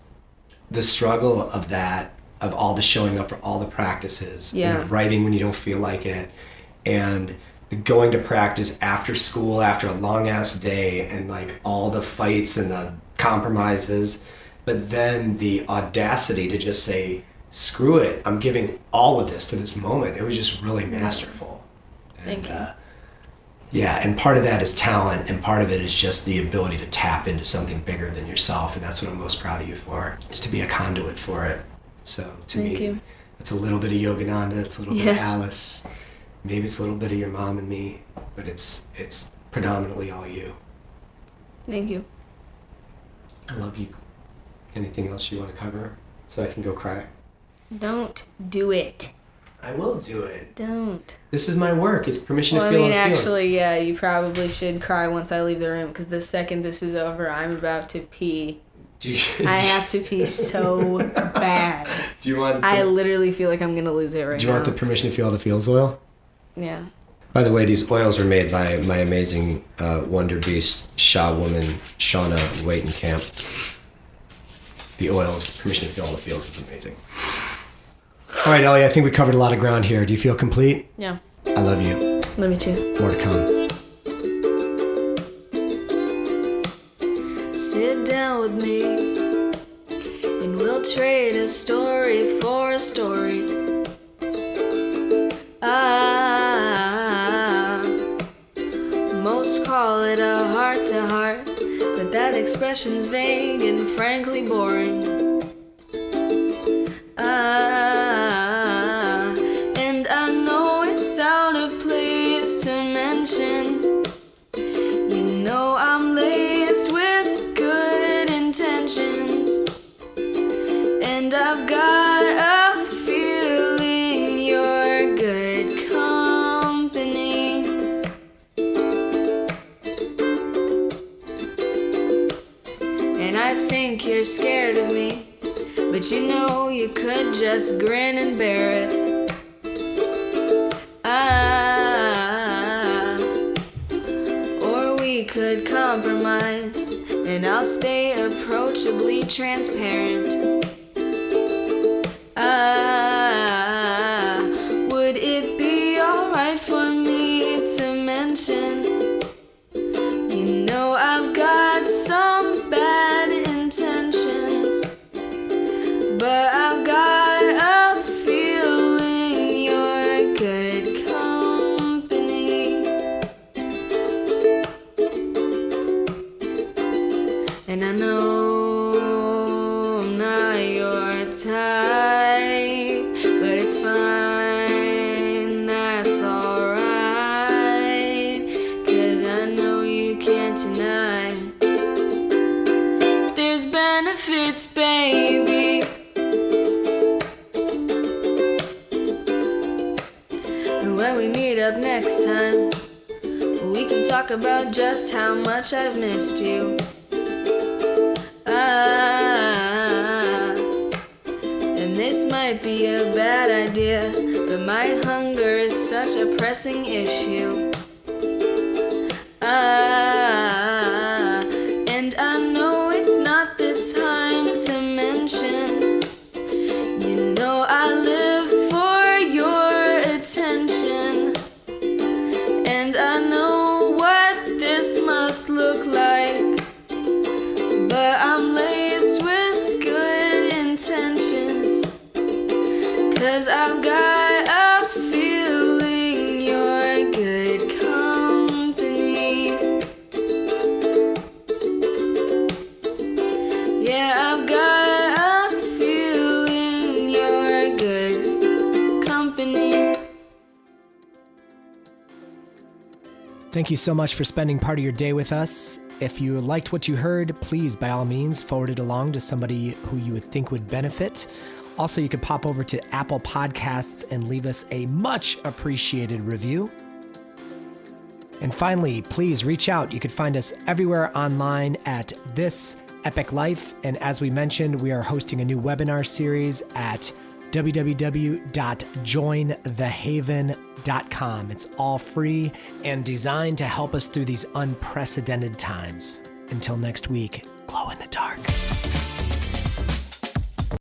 the struggle of that, of all the showing up for all the practices, and the writing when you don't feel like it, and the going to practice after school after a long ass day, and like all the fights and the compromises, but then the audacity to just say, screw it, I'm giving all of this to this moment. It was just really masterful. Thank you. Yeah, and part of that is talent, and part of it is just the ability to tap into something bigger than yourself, and that's what I'm most proud of you for, is to be a conduit for it. So to Thank me, you. it's a little bit of Yogananda, it's a little bit of Alice, maybe it's a little bit of your mom and me, but it's predominantly all you. Thank you. I love you. Anything else you want to cover so I can go cry? Don't do it. I will do it. Don't. This is my work. It's permission Well, to feel I mean, all the feelings. actually, yeah, you probably should cry once I leave the room, because the second this is over, I'm about to pee. I have to pee so bad. Do you want? I literally feel like I'm gonna lose it right now. Do you want the permission to feel all the feels oil? Yeah. By the way, these oils were made by my amazing Wonder Beast Shaw woman, Shauna Waitenkamp. The oils, the permission to feel all the feels is amazing. All right, Ellie, I think we covered a lot of ground here. Do you feel complete? Yeah. I love you. Love me too. More to come. Sit down with me, and we'll trade a story for a story. Most call it a heart-to-heart, but that expression's vague and frankly boring. And I know it's out of place to mention, you know I'm laced with good intentions, and I've got a feeling you're good company. And I think you're scared of me, but you know you could just grin and bear it. Or we could compromise, and I'll stay approachably transparent. Would it be alright for me to mention, you know I've got some bad intentions, but I've got a feeling you're good company. And I know I'm not your type, but it's fine, that's alright, 'cause I know you can't deny there's benefits, baby. And when we meet up next time, we can talk about just how much I've missed you. And this might be a bad idea, but my hunger is such a pressing issue. And I know it's not the time to mention, you know I live for your attention, and I know what this must look like, but I'm laced with good intentions, 'cause I've got a feeling you're good company. Yeah, I've got a feeling you're good company. Thank you so much for spending part of your day with us. If you liked what you heard, please, by all means, forward it along to somebody who you would think would benefit. Also, you could pop over to Apple Podcasts and leave us a much appreciated review. And finally, please reach out. You can find us everywhere online at This Epic Life. And as we mentioned, we are hosting a new webinar series at www.jointhehaven.com. It's all free and designed to help us through these unprecedented times. Until next week, glow in the